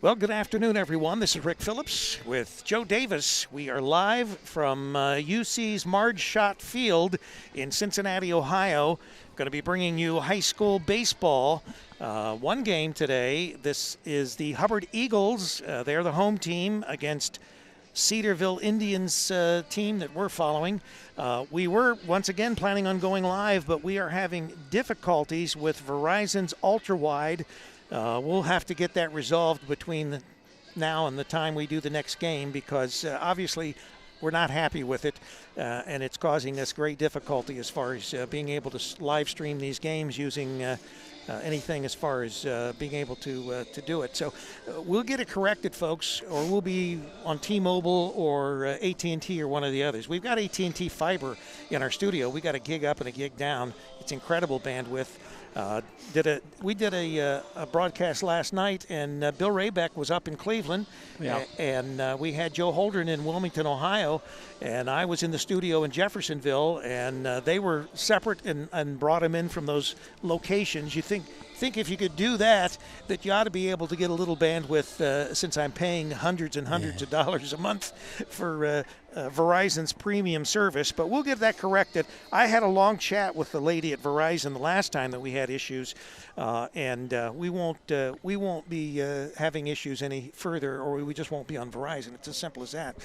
Well, good afternoon, everyone. This is Rick Phillips with Joe Davis. We are live from UC's Marge Schott Field in Cincinnati, Ohio. Going to be bringing you high school baseball. One game today. This is the Hubbard Eagles. They're the home team against Cedarville Indians team that we're following. We were once again planning on going live, but we are having difficulties with Verizon's ultra-wide. We'll have to get that resolved between now and the time we do the next game because obviously we're not happy with it, and it's causing us great difficulty as far as being able to live stream these games using anything as far as being able to do it. So we'll get it corrected, folks, or we'll be on T-Mobile or AT&T or one of the others. We've got AT&T fiber in our studio. We got a gig up and a gig down. It's incredible bandwidth. We did a broadcast last night, and Bill Raybeck was up in Cleveland, and we had Joe Holdren in Wilmington, Ohio, and I was in the studio in Jeffersonville, and they were separate and brought him in from those locations. You think if you could do that you ought to be able to get a little bandwidth since I'm paying hundreds and hundreds of dollars a month for Verizon's premium service, but we'll get that corrected. I had a long chat with the lady at Verizon the last time that we had issues, and we won't be having issues any further, or we just won't be on Verizon. It's as simple as that.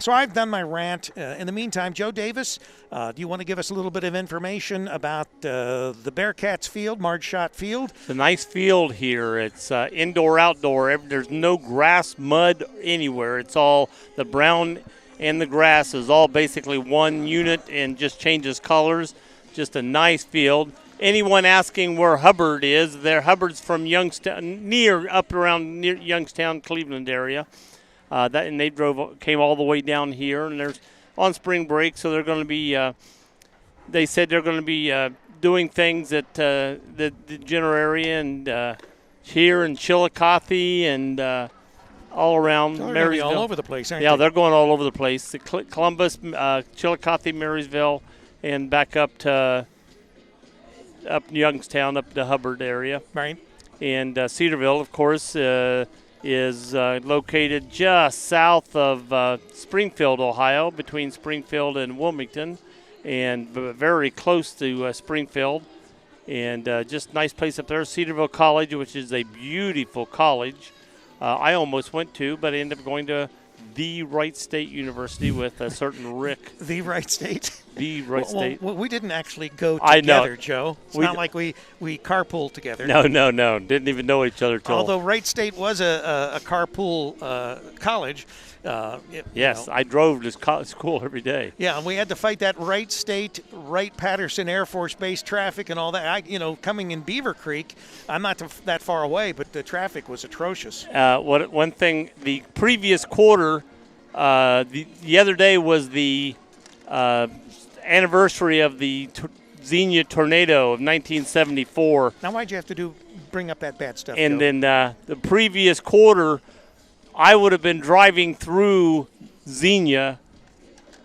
So I've done my rant. In the meantime, Joe Davis, do you want to give us a little bit of information about the Bearcats field, Marge Schott Field? It's a nice field here. It's indoor-outdoor. There's no grass, mud anywhere. It's all the brown and the grass is all basically one unit and just changes colors. Just a nice field. Anyone asking where Hubbard is, Hubbard's from Youngstown, up around near Youngstown, Cleveland area. And they came all the way down here, and they're on spring break, so they're going to be. They said they're going to be doing things at the general area and here in Chillicothe and all around Marysville. All over the place, aren't they? Yeah, they? they're going all over the place. Columbus, Chillicothe, Marysville, and back up to Youngstown, up to Hubbard area. Right. And Cedarville, of course, is located just south of Springfield, Ohio, between Springfield and Wilmington, and very close to Springfield. And just nice place up there. Cedarville College, which is a beautiful college. I almost went to, but I ended up going to the Wright State University with a certain Rick. The Wright State? The Wright State. Well, we didn't actually go together, Joe. It's not like we carpooled together. No. Didn't even know each other till. Although Wright State was a carpool college. Yes, I drove to school every day. Yeah, and we had to fight that Wright State, Wright-Patterson Air Force Base traffic and all that. Coming in Beaver Creek, I'm not that far away, but the traffic was atrocious. One thing, the previous quarter, the other day was the anniversary of the Xenia tornado of 1974. Now, why'd you have to bring up that bad stuff? And Joe? then the previous quarter, I would have been driving through Xenia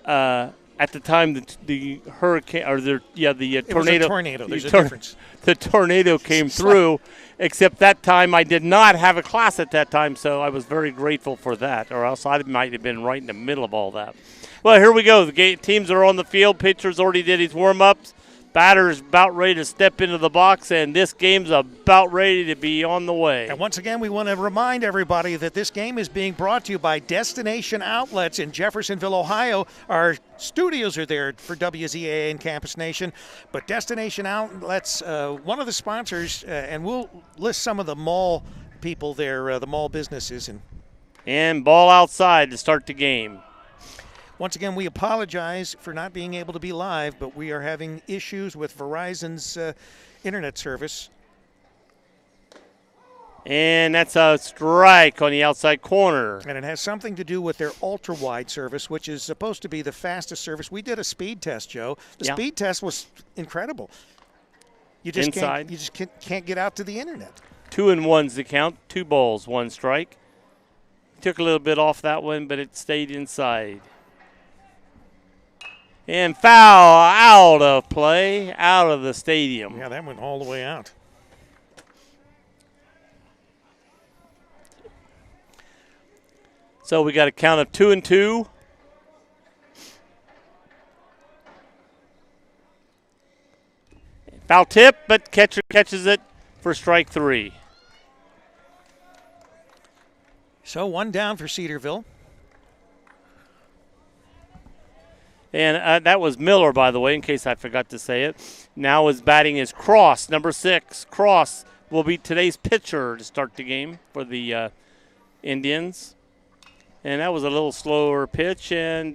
at the time the hurricane or the tornado. It was a tornado. There's a difference. The tornado came through, except that time I did not have a class at that time, so I was very grateful for that, or else I might have been right in the middle of all that. Well, here we go. The teams are on the field. Pitcher's already did his warm-ups. Batter's about ready to step into the box, and this game's about ready to be on the way. And once again, we want to remind everybody that this game is being brought to you by Destination Outlets in Jeffersonville, Ohio. Our studios are there for WZAA and Campus Nation, but Destination Outlets, one of the sponsors, and we'll list some of the mall people there, the mall businesses. And ball outside to start the game. Once again, we apologize for not being able to be live, but we are having issues with Verizon's internet service. And that's a strike on the outside corner. And it has something to do with their ultra-wide service, which is supposed to be the fastest service. We did a speed test, Joe. The speed test was incredible. You just can't get out to the internet. 2-1's the count. 2 balls, 1 strike. Took a little bit off that one, but it stayed inside. And foul out of play, out of the stadium. Yeah, that went all the way out. So we got a count of 2-2. Foul tip, but catcher catches it for strike 3. So 1 down for Cedarville. And that was Miller, by the way, in case I forgot to say it. Now his batting is Cross, number 6. Cross will be today's pitcher to start the game for the Indians. And that was a little slower pitch, and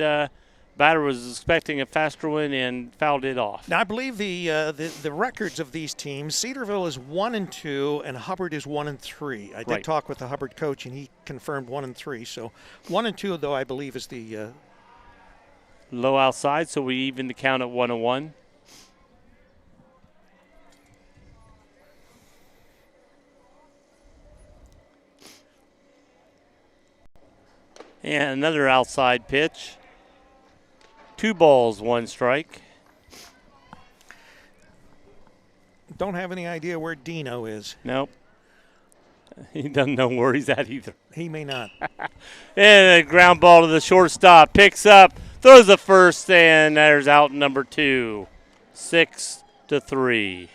batter was expecting a faster one and fouled it off. Now, I believe the records of these teams, Cedarville is 1-2, and Hubbard is 1-3. I did talk with the Hubbard coach, and he confirmed 1-3. So 1-2, though, I believe is the low outside, so we even the count at 1-1. And another outside pitch. 2 balls, 1 strike. Don't have any idea where Dino is. Nope. He doesn't know where he's at either. He may not. And a ground ball to the shortstop. Picks up, throws the first, and there's out number 2. 6-3.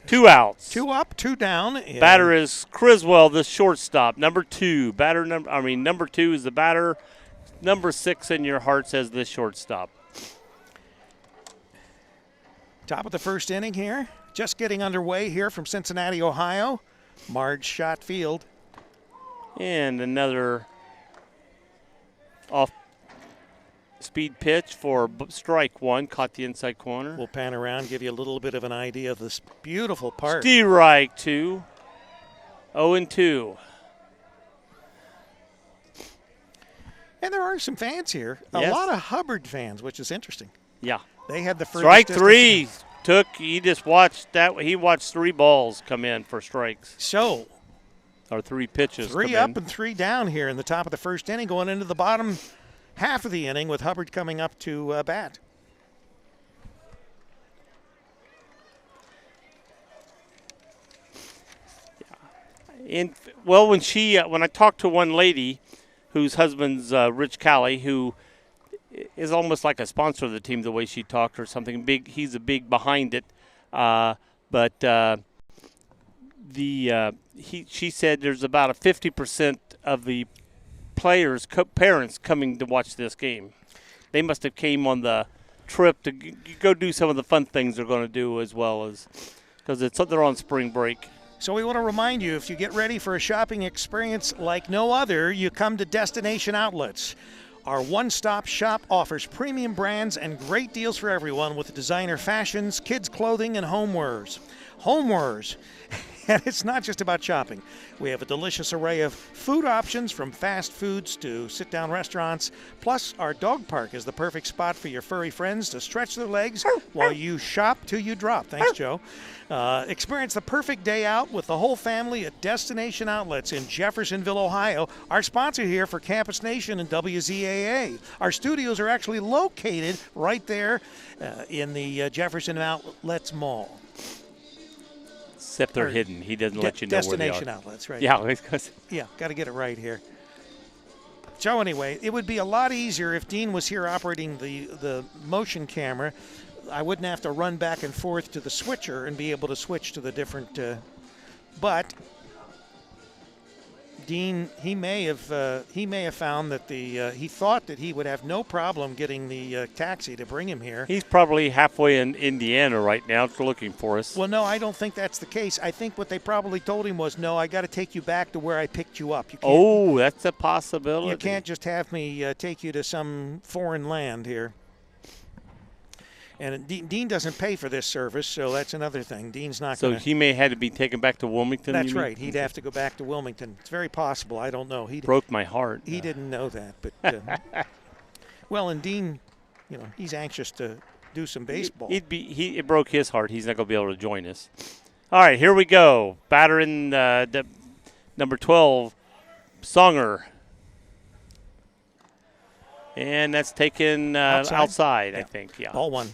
2 outs. 2 up, 2 down. Batter is Criswell, the shortstop. Number 2. Number 2 is the batter. Number 6 in your heart says the shortstop. Top of the first inning here. Just getting underway here from Cincinnati, Ohio. Marge Schott Field. And another off-speed pitch for strike 1. Caught the inside corner. We'll pan around, give you a little bit of an idea of this beautiful park. Strike 2. 0-2. And there are some fans here. A lot of Hubbard fans, which is interesting. Yeah. They had the first strike 3 he just watched that. He watched 3 balls come in for strikes. So, or 3 pitches. 3 up and 3 down here in the top of the first inning, going into the bottom half of the inning with Hubbard coming up to bat. When I talked to one lady whose husband's Rich Calley, who is almost like a sponsor of the team the way she talked or something big. He's a big behind it. She said there's about a 50% of the players' parents coming to watch this game. They must have came on the trip to go do some of the fun things they're going to do as well as because they're on spring break. So we want to remind you, if you get ready for a shopping experience like no other, you come to Destination Outlets. Our one-stop shop offers premium brands and great deals for everyone with designer fashions, kids' clothing, and homewares. Homewares. And it's not just about shopping. We have a delicious array of food options from fast foods to sit-down restaurants. Plus, our dog park is the perfect spot for your furry friends to stretch their legs while you shop till you drop. Thanks, Joe. Experience the perfect day out with the whole family at Destination Outlets in Jeffersonville, Ohio. Our sponsor here for Campus Nation and WZAA. Our studios are actually located right there in the Jefferson Outlets Mall. Except they're hidden. He doesn't let you know where they are. Destination Outlets, right? Yeah. Yeah, got to get it right here. So anyway, it would be a lot easier if Dean was here operating the motion camera. I wouldn't have to run back and forth to the switcher and be able to switch to the different. But Dean, he may have found that he thought that he would have no problem getting the taxi to bring him here. He's probably halfway in Indiana right now looking for us. Well, no, I don't think that's the case. I think what they probably told him was, no, I got to take you back to where I picked you up. You can't, that's a possibility. You can't just have me take you to some foreign land here. And Dean doesn't pay for this service, so that's another thing. Dean's not going to. So he may have to be taken back to Wilmington? That's right. He'd have to go back to Wilmington. It's very possible. I don't know. He broke my heart. He didn't know that. But well, and Dean, he's anxious to do some baseball. It broke his heart. He's not going to be able to join us. All right, here we go. Batter in the number 12, Songer. And that's taken outside, I think. Yeah. Ball 1.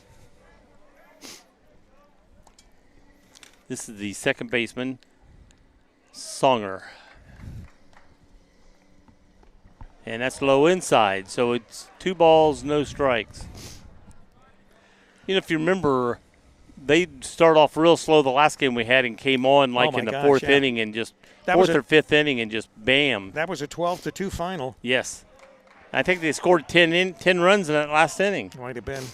This is the second baseman, Songer. And that's low inside. So it's 2 balls, no strikes. You know, if you remember, they started off real slow the last game we had and came on like in the fourth inning and just fourth or fifth inning and just bam. That was a 12-2 final. Yes. I think they scored 10 runs in that last inning. Might have been.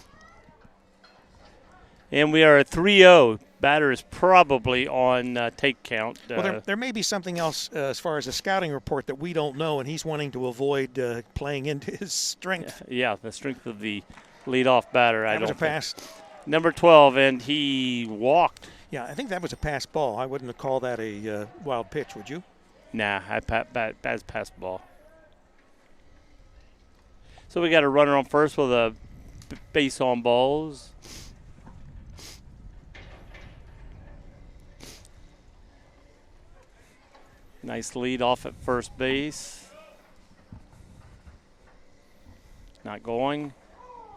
And we are at 3-0. Batter is probably on take count. Well, there may be something else as far as a scouting report that we don't know, and he's wanting to avoid playing into his strength. Yeah, the strength of the leadoff batter. That was a pass. Number 12, and he walked. Yeah, I think that was a pass ball. I wouldn't have called that a wild pitch, would you? Nah, that's pass ball. So we got a runner on first with a base on balls. Nice lead off at first base. Not going.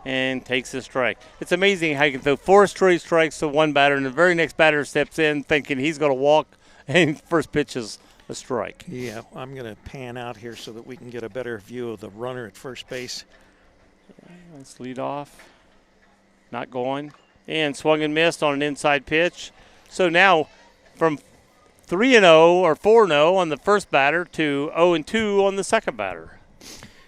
And takes a strike. It's amazing how you can throw 4 straight strikes to one batter, and the very next batter steps in thinking he's going to walk, and first pitch is a strike. Yeah, I'm going to pan out here so that we can get a better view of the runner at first base. Let's lead off. Not going. And swung and missed on an inside pitch. So now from 3-0 or 4-0 on the first batter to 0-2 on the second batter.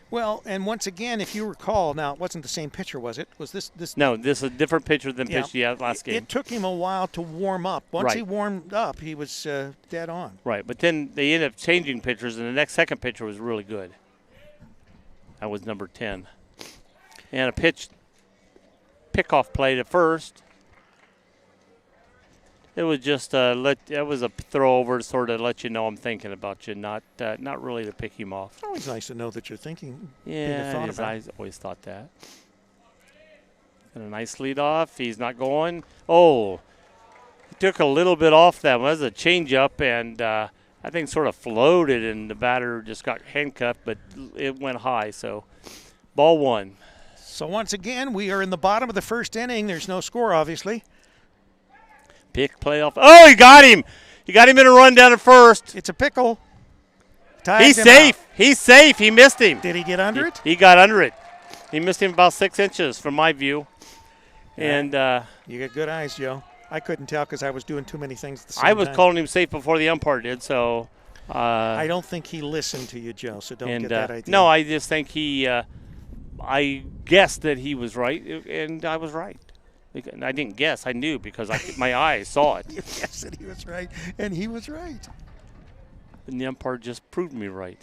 Well, and once again, if you recall, now it wasn't the same pitcher, was it? Was this? No, this is a different pitcher than pitched last game. It took him a while to warm up. Once he warmed up, he was dead on. Right, but then they ended up changing pitchers, and the next second pitcher was really good. That was number 10. And a pickoff play to first. It was just it was a throw over to sort of let you know I'm thinking about you, not really to pick him off. It's always nice to know that you're thinking. Yeah, I always thought that. And a nice lead off. He's not going. Oh, he took a little bit off that one. That was a changeup, and I think sort of floated, and the batter just got handcuffed, but it went high. So ball 1. So once again, we are in the bottom of the first inning. There's no score, obviously. Pick playoff. Oh, he got him. He got him in a run down at first. It's a pickle. He's safe. Out. He's safe. He missed him. Did he get under it? He got under it. He missed him about 6 inches from my view. And you got good eyes, Joe. I couldn't tell because I was doing too many things at the same time. I was calling him safe before the umpire did, so. I don't think he listened to you, Joe, so don't get that idea. No, I just think I guessed that he was right, and I was right. I didn't guess. I knew because my eyes saw it. You guessed that he was right, and he was right. And the umpire just proved me right.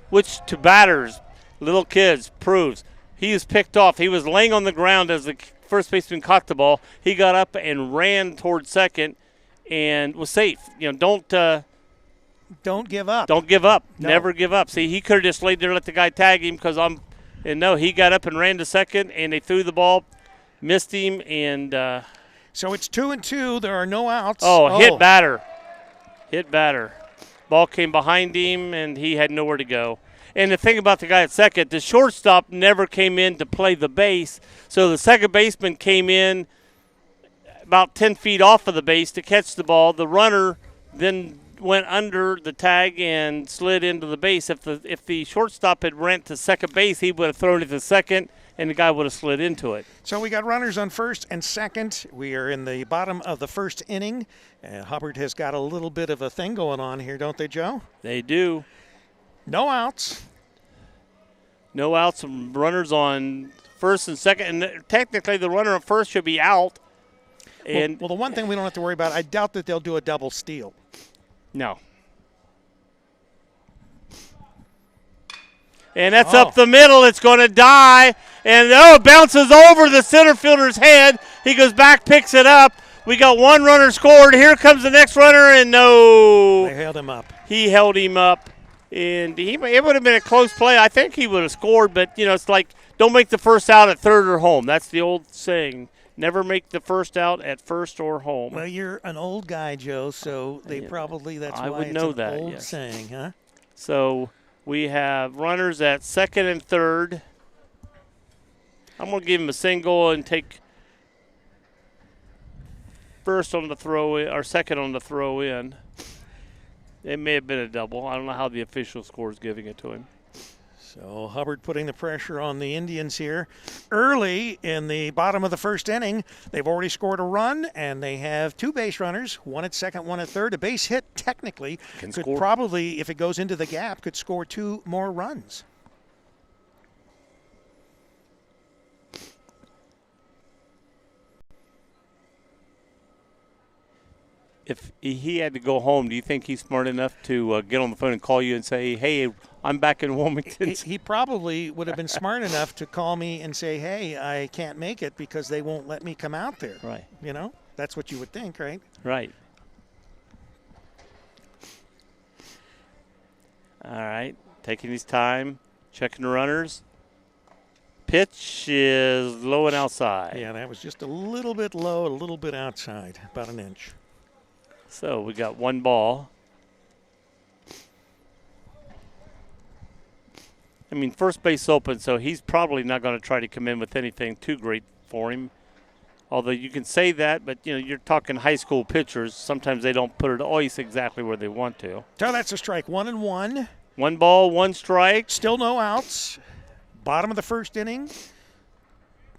Which to batters, little kids, proves he is picked off. He was laying on the ground as the first baseman caught the ball. He got up and ran toward second and was safe. You know, don't give up. Don't give up. No. Never give up. See, he could have just laid there and let the guy tag him because And no, he got up and ran to second, and they threw the ball, missed him, and so it's 2-2. There are no outs. Hit batter. Hit batter. Ball came behind him, and he had nowhere to go. And the thing about the guy at second, the shortstop never came in to play the base, so the second baseman came in about 10 feet off of the base to catch the ball. The runner then went under the tag and slid into the base. If the shortstop had ran to second base, he would have thrown it to second, and the guy would have slid into it. So we got runners on first and second. We are in the bottom of the first inning. Hubbard has got a little bit of a thing going on here, don't they, Joe? They do. No outs. No outs. Runners on first and second. And technically the runner on first should be out. And well, the one thing we don't have to worry about, I doubt that they'll do a double steal. No. And that's up the middle. It's going to die. And, it bounces over the center fielder's head. He goes back, picks it up. We got one runner scored. Here comes the next runner, and no. They held him up. He held him up. And it would have been a close play. I think he would have scored, but, it's like don't make the first out at third or home. That's the old saying. Never make the first out at first or home. Well, you're an old guy, Joe, so that's I why would it's know an that, old yes. saying, huh? So we have runners at second and third. I'm going to give him a single and take first on the throw in, or second on the throw in. It may have been a double. I don't know how the official score is giving it to him. So Hubbard putting the pressure on the Indians here. Early in the bottom of the first inning, they've already scored a run, and they have 2 base runners, one at second, one at third. A base hit technically could probably, if it goes into the gap, could score 2 more runs. If he had to go home, do you think he's smart enough to get on the phone and call you and say, hey, I'm back in Wilmington? He probably would have been smart enough to call me and say, hey, I can't make it because they won't let me come out there. Right. You know, that's what you would think, right? Right. All right. Taking his time, checking the runners. Pitch is low and outside. Yeah, that was just a little bit low, a little bit outside, about an inch. So we got 1 ball. I mean, first base open, so he's probably not going to try to come in with anything too great for him. Although you can say that, but, you know, you're talking high school pitchers. Sometimes they don't put it always exactly where they want to. So that's a strike, 1-1. 1 ball, 1 strike. Still no outs. Bottom of the first inning.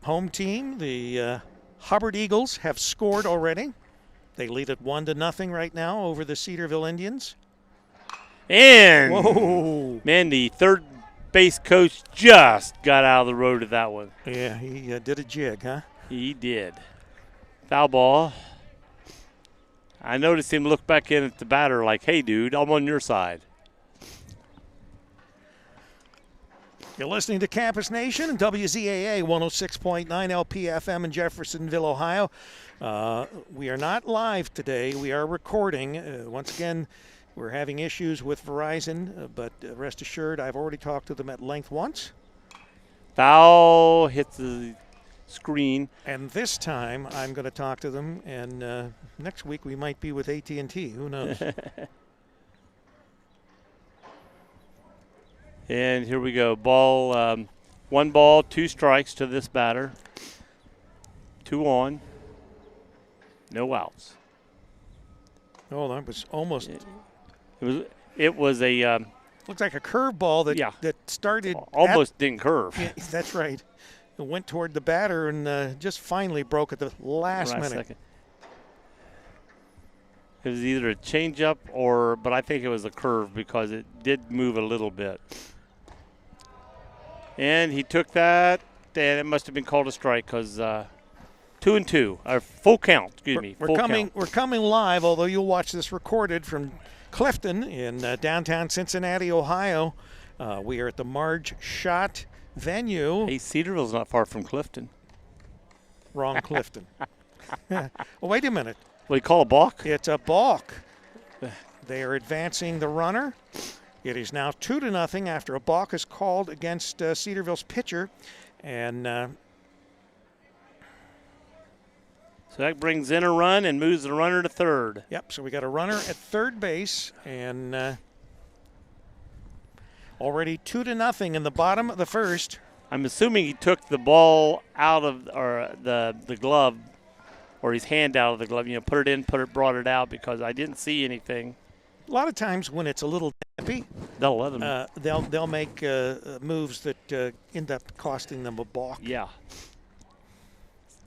Home team, the Hubbard Eagles, have scored already. They lead it 1-0 right now over the Cedarville Indians. And, whoa, man, the third base coach just got out of the road of that one. Yeah, he did a jig, huh? He did. Foul ball. I noticed him look back in at the batter like, hey, dude, I'm on your side. You're listening to Campus Nation and WZAA 106.9 LPFM in Jeffersonville, Ohio. We are not live today. We are recording. Once again, we're having issues with Verizon, but rest assured, I've already talked to them at length once. Foul hits the screen. And this time, I'm going to talk to them, and next week we might be with AT&T. Who knows? And here we go. Ball, 1 ball, 2 strikes to this batter. 2 on. No outs. Oh, that was almost. It was a. Looks like a curveball that started. Almost didn't curve. Yeah, that's right. It went toward the batter and just finally broke at the last minute. Second. It was either a changeup but I think it was a curve because it did move a little bit. And he took that, and it must have been called a strike because 2-2, or full count. Excuse me. We're coming live, although you'll watch this recorded from Clifton in downtown Cincinnati, Ohio. We are at the Marge Schott venue. Hey, Cedarville's not far from Clifton. Wrong Clifton. Oh, wait a minute. What do you call a balk? It's a balk. They are advancing the runner. It is now 2-0 after a balk is called against Cedarville's pitcher. And so that brings in a run and moves the runner to third. Yep, so we got a runner at third base. And already 2-0 in the bottom of the first. I'm assuming he took the ball out of the glove, or his hand out of the glove. You know, put it in, brought it out because I didn't see anything. A lot of times when it's a little dampy, they'll let them. They'll make moves that end up costing them a balk. Yeah.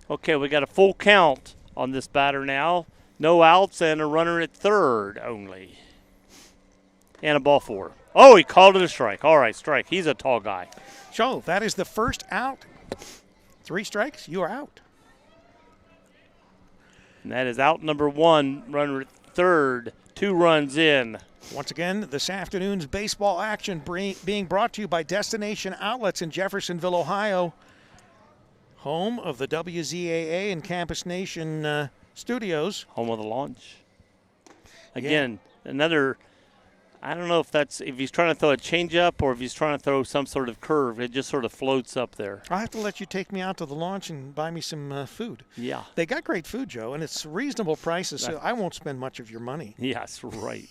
Okay, we got a full count on this batter now. No outs and a runner at third only. And a ball 4. Oh, he called it a strike. All right, strike. He's a tall guy. So that is the first out. 3 strikes, you are out. And that is out number 1, runner at third. 2 runs in. Once again, this afternoon's baseball action being brought to you by Destination Outlets in Jeffersonville, Ohio, home of the WZAA and Campus Nation studios. Home of the launch. Again, another, I don't know if he's trying to throw a changeup or if he's trying to throw some sort of curve. It just sort of floats up there. I'll have to let you take me out to the launch and buy me some food. Yeah. They got great food, Joe, and it's reasonable prices, so I won't spend much of your money. Yes, right.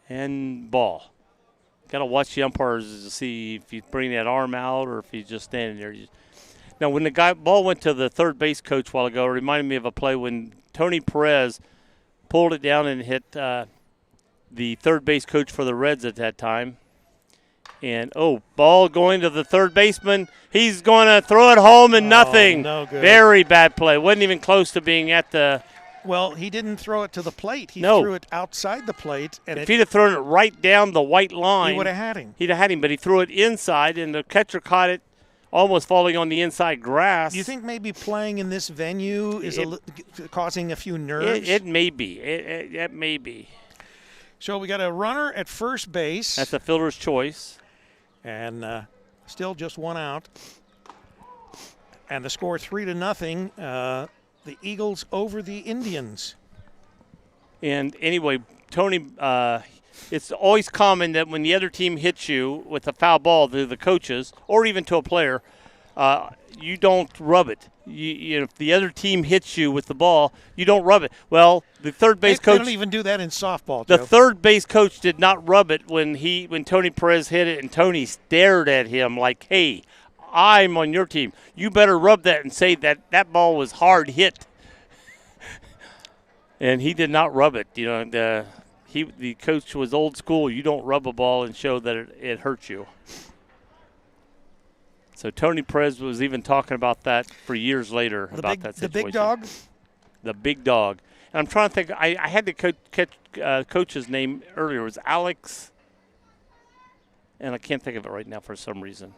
And ball. Got to watch the umpires to see if he's bringing that arm out or if he's just standing there. Now, when the ball went to the third base coach a while ago, it reminded me of a play when Tony Perez pulled it down and hit the third base coach for the Reds at that time. And, ball going to the third baseman. He's going to throw it home and nothing. No good. Very bad play. Wasn't even close to being at the – Well, he didn't throw it to the plate. He threw it outside the plate. And if he'd have thrown it right down the white line – he would have had him. He'd have had him, but he threw it inside, and the catcher caught it almost falling on the inside grass. Do you think maybe playing in this venue is causing a few nerves? It may be. It may be. So we got a runner at first base. That's a fielder's choice. And still just one out. And the score 3-0. The Eagles over the Indians. And anyway, Tony, it's always common that when the other team hits you with a foul ball to the coaches or even to a player, you don't rub it. If the other team hits you with the ball, you don't rub it. Well, the third base coach. They don't even do that in softball, Joe. The third base coach did not rub it when Tony Perez hit it, and Tony stared at him like, "Hey, I'm on your team. You better rub that and say that ball was hard hit." And he did not rub it. The coach was old school. You don't rub a ball and show that it hurts you. So Tony Perez was even talking about that for years later about that situation. The big dog? The big dog. And I'm trying to think. I had the coach's name earlier. It was Alex. And I can't think of it right now for some reason.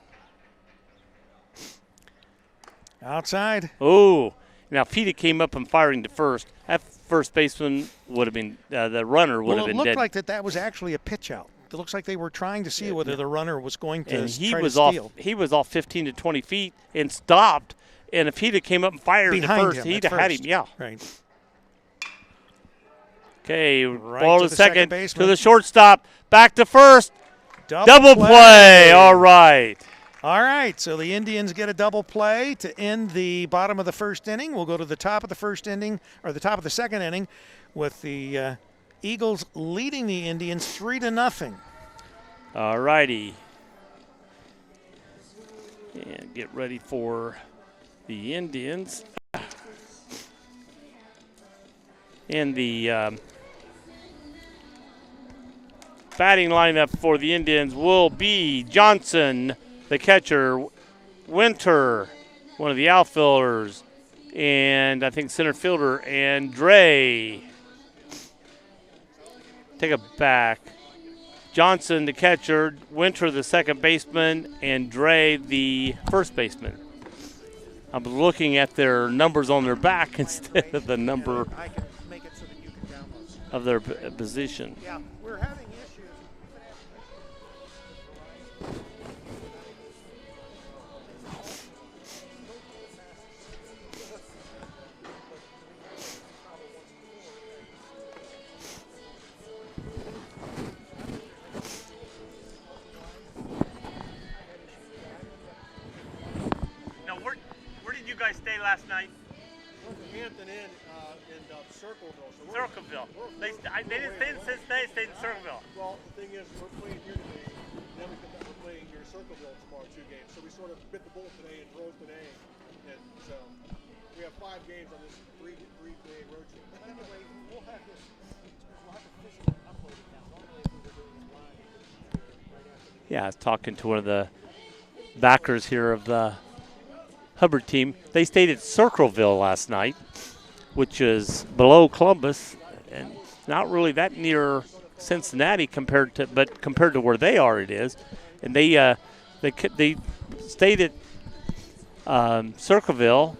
Outside. Oh. Now, if he'd came up and firing to first, that first baseman would have been the runner would have been dead. It looked like that was actually a pitch out. It looks like they were trying to see whether the runner was going to try to steal. He was off 15 to 20 feet and stopped. And if he'd have came up and fired to first, he'd have had him. Yeah. Right. Okay, right ball to to second, baseman. to the shortstop, back to first. Double play. All right. All right, so the Indians get a double play to end the bottom of the first inning. We'll go to the top of the first inning, or the top of the second inning, with the Eagles leading the Indians 3-0. All righty. And get ready for the Indians. And the batting lineup for the Indians will be Johnson, the catcher, Winter, one of the outfielders, and I think center fielder, and Dre. Take it back. Johnson, the catcher, Winter, the second baseman, and Dre, the first baseman. I'm looking at their numbers on their back instead of the number of their position. Yeah, we're having issues. Now, where did you guys stay last night? Hampton Inn in Circleville. So Circleville. They didn't stay in Cincinnati, they stayed in Circleville. Well, the thing is, we're playing here today, then we come back, we're playing here in Circleville tomorrow, 2 games. So we sort of bit the bullet today and drove today. And so we have 5 games on this three-day road trip. But anyway, we'll have to physically upload it now. Normally, if we were doing it live, right after the Yeah, I was talking to one of the backers here of the Hubbard team. They stayed at Circleville last night, which is below Columbus and not really that near Cincinnati compared to where they are, it is. And they stayed at Circleville.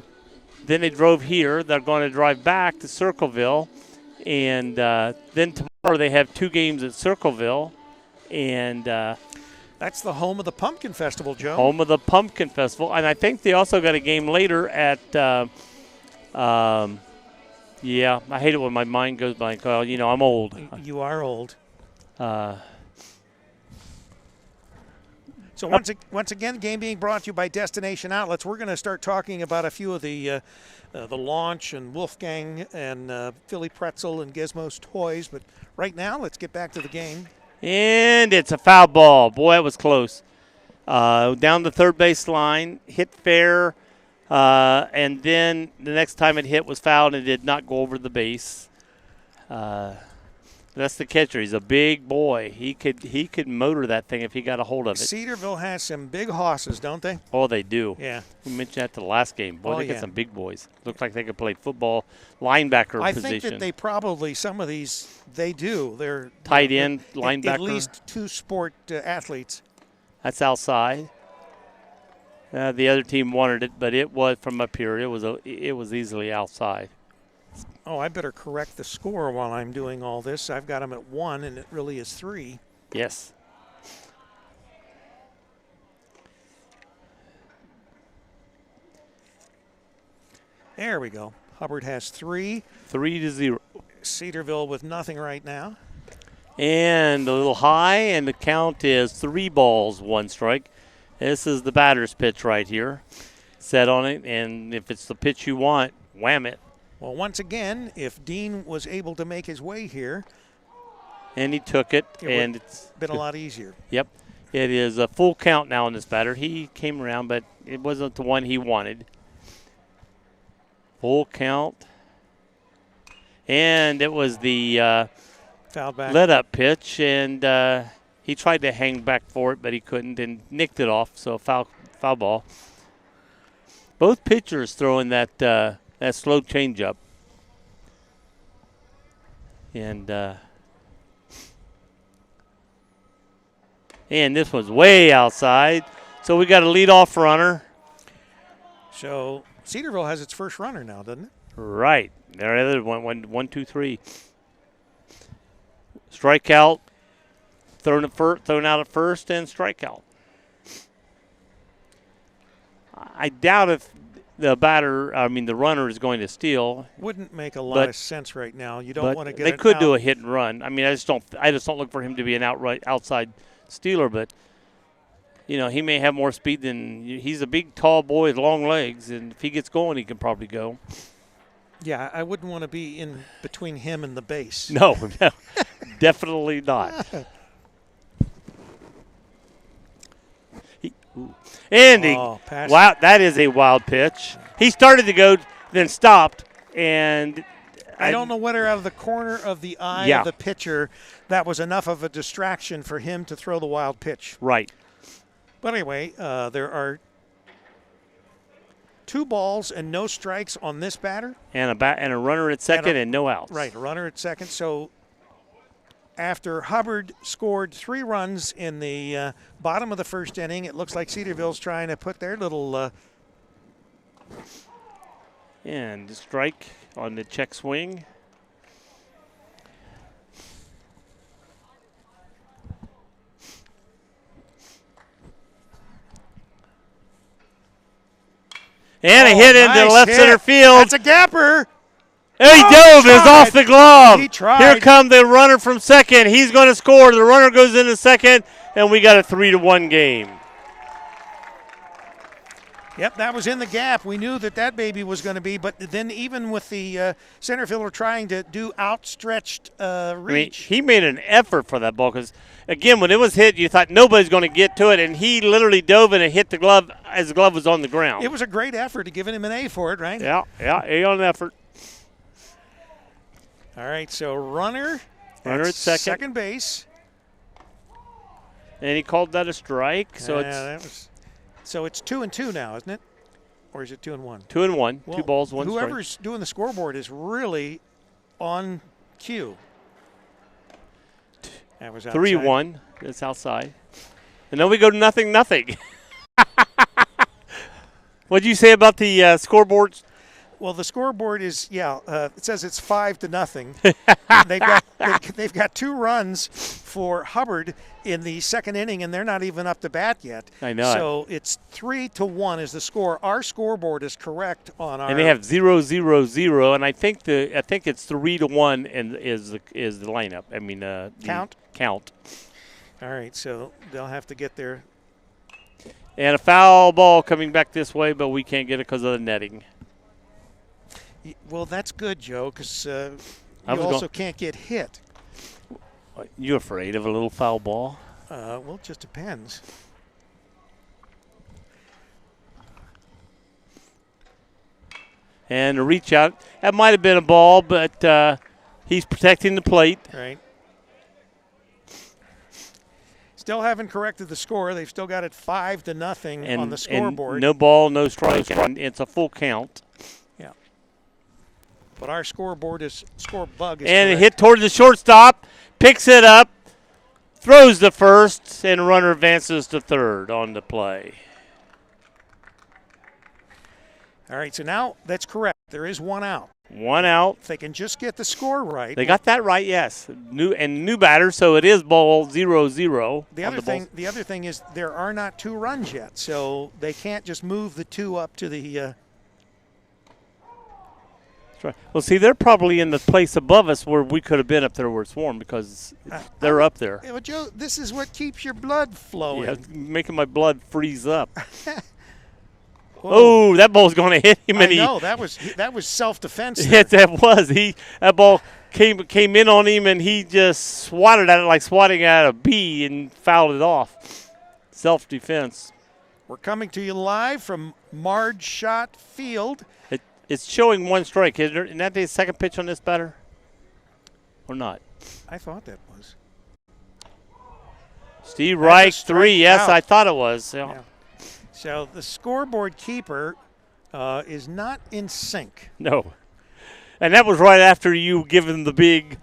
Then they drove here. They're going to drive back to Circleville, and then tomorrow they have 2 games at Circleville, and. That's the home of the Pumpkin Festival, Joe. Home of the Pumpkin Festival. And I think they also got a game later at, I hate it when my mind goes blank. Well, I'm old. You are old. Uh, So once again, game being brought to you by Destination Outlets. We're going to start talking about a few of the launch and Wolfgang and Philly Pretzel and Gizmo's toys. But right now, let's get back to the game. And it's a foul ball. Boy, that was close. Down the third base line, hit fair. And then the next time it hit was fouled and it did not go over the base. That's the catcher. He's a big boy. He could motor that thing if he got a hold of it. Cedarville has some big hosses, don't they? Oh, they do. Yeah. We mentioned that to the last game. Boy, they yeah. got some big boys. Looks like they could play football, linebacker I position. think that they probably, some of these, they do. They're tight end, linebacker. At least two sport athletes. That's outside. The other team wanted it, but it was from up here. It was easily outside. Oh, I better correct the score while I'm doing all this. I've got them at 1, and it really is 3. Yes. There we go. Hubbard has 3. 3-0. Cedarville with nothing right now. And a little high, and the count is 3 balls, 1 strike. This is the batter's pitch right here. Set on it, and if it's the pitch you want, wham it. Well, once again, if Dean was able to make his way here, and he took it, and it's been a lot easier. Yep. It is a full count now on this batter. He came around, but it wasn't the one he wanted. Full count. And it was the foul back. Let-up pitch, and he tried to hang back for it, but he couldn't, and nicked it off, so foul ball. Both pitchers throwing that slow changeup. And this was way outside. So we got a leadoff runner. So Cedarville has its first runner now, doesn't it? Right. There, 1, 2, 3. Strikeout. Thrown out at first and strikeout. I doubt if the runner is going to steal. Wouldn't make a lot of sense right now. You don't want to get. They could do a hit and run. I mean, I just don't look for him to be an outside stealer. But he may have more speed than he's a big, tall boy with long legs, and if he gets going, he can probably go. Yeah, I wouldn't want to be in between him and the base. No, definitely not. Wow, that is a wild pitch. He started to go, then stopped, and I don't know whether out of the corner of the eye of the pitcher that was enough of a distraction for him to throw the wild pitch. Right. But anyway, there are 2 balls and no strikes on this batter. And a runner at second and no outs. Right, a runner at second. So after Hubbard scored 3 runs in the bottom of the first inning, it looks like Cedarville's trying to put their little and the strike on the check swing. And a hit into left center field. That's a gapper. He dove. It's off the glove. He tried. Here comes the runner from second. He's going to score. The runner goes into second, and we got a 3-1 game. Yep, that was in the gap. We knew that baby was going to be, but then even with the center fielder trying to do outstretched reach. I mean, he made an effort for that ball because, again, when it was hit, you thought nobody's going to get to it, and he literally dove in and hit the glove as the glove was on the ground. It was a great effort, giving him an A for it, right? Yeah, A on effort. All right, so runner at second base. And he called that a strike. So So it's 2-2 now, isn't it? Or is it 2-1? 2-1. Well, 2 balls, 1 strike. Whoever's doing the scoreboard is really on cue. That was outside. 3-1. That's outside. And then we go to 0-0. What'd you say about the scoreboards? Well, the scoreboard is it says it's 5-0. They've got 2 runs for Hubbard in the second inning, and they're not even up to bat yet. I know. So it's 3-1 is the score. Our scoreboard is correct on our. And they have 0-0-0, and I think it's 3-1 and is the lineup. I mean count. All right, so they'll have to get there. And a foul ball coming back this way, but we can't get it because of the netting. Well, that's good, Joe, because you also can't get hit. You afraid of a little foul ball? Well, it just depends. And a reach out. That might have been a ball, but he's protecting the plate. Right. Still haven't corrected the score. They've still got it 5-0 on the scoreboard. And no ball, no strike, and it's a full count. Yeah. But our score bug is and correct. It hit toward the shortstop, picks it up, throws the first, and runner advances to third on the play. All right, so now that's correct. There is one out. One out. If they can just get the score right. They got that right, yes. New batter, so it is ball 0-0. The other thing is there are not 2 runs yet, so they can't just move the 2 up to the. Well, see, they're probably in the place above us where we could have been up there where it's warm because they're up there. Well, Joe, this is what keeps your blood flowing. Yeah, making my blood freeze up. Oh, that ball's going to hit him. I know, that was self-defense. Yes, that was. That ball came in on him, and he just swatted at it like swatting at a bee and fouled it off. Self-defense. We're coming to you live from Marge Schott Field. It's showing 1 strike. Isn't that the second pitch on this batter? Or not? I thought that was. Steve Reich, 3. Yes, out. I thought it was. Yeah. So the scoreboard keeper is not in sync. No. And that was right after you given the big,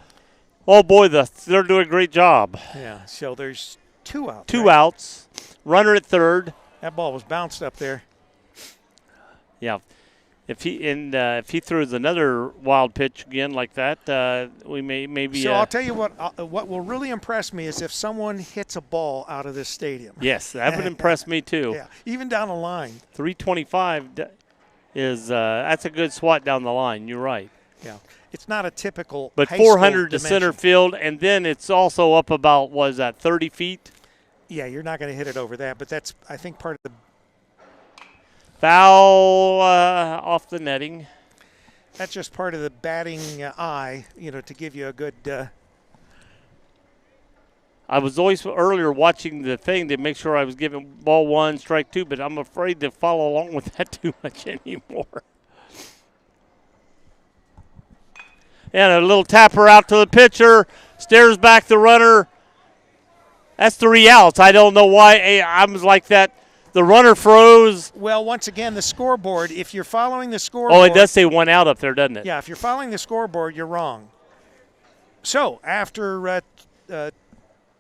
oh, boy, they're doing a great job. Yeah, so there's 2 outs. 2 outs. Runner at third. That ball was bounced up there. Yeah. If he throws another wild pitch again like that, we maybe. So I'll tell you what will really impress me is if someone hits a ball out of this stadium. Yes, that would impress me too. Yeah, even down the line. 325 is that's a good swat down the line. You're right. Yeah, it's not a typical. But high 400 to school center field, and then it's also up about 30 feet. Yeah, you're not going to hit it over that, but that's I think part of the. Foul off the netting. That's just part of the batting eye, to give you a good. I was always earlier watching the thing to make sure I was giving ball 1, strike 2, but I'm afraid to follow along with that too much anymore. And a little tapper out to the pitcher, stares back the runner. That's 3 outs. I don't know why I was like that. The runner froze. Well, once again, the scoreboard, if you're following the scoreboard. Oh, it does say 1 out up there, doesn't it? Yeah, if you're following the scoreboard, you're wrong. So after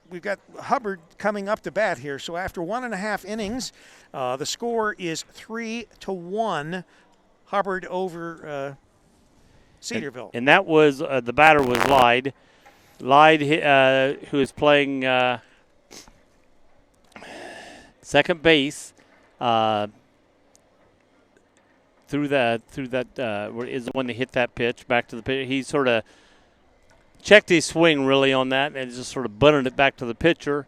we've got Hubbard coming up to bat here. So after 1.5 innings, the score is 3-1. Hubbard over Cedarville. And that was the batter was Lyde. Lyde, who is playing second base, through that is the one that hit that pitch back to the pitcher. He sort of checked his swing really on that and just sort of bunted it back to the pitcher.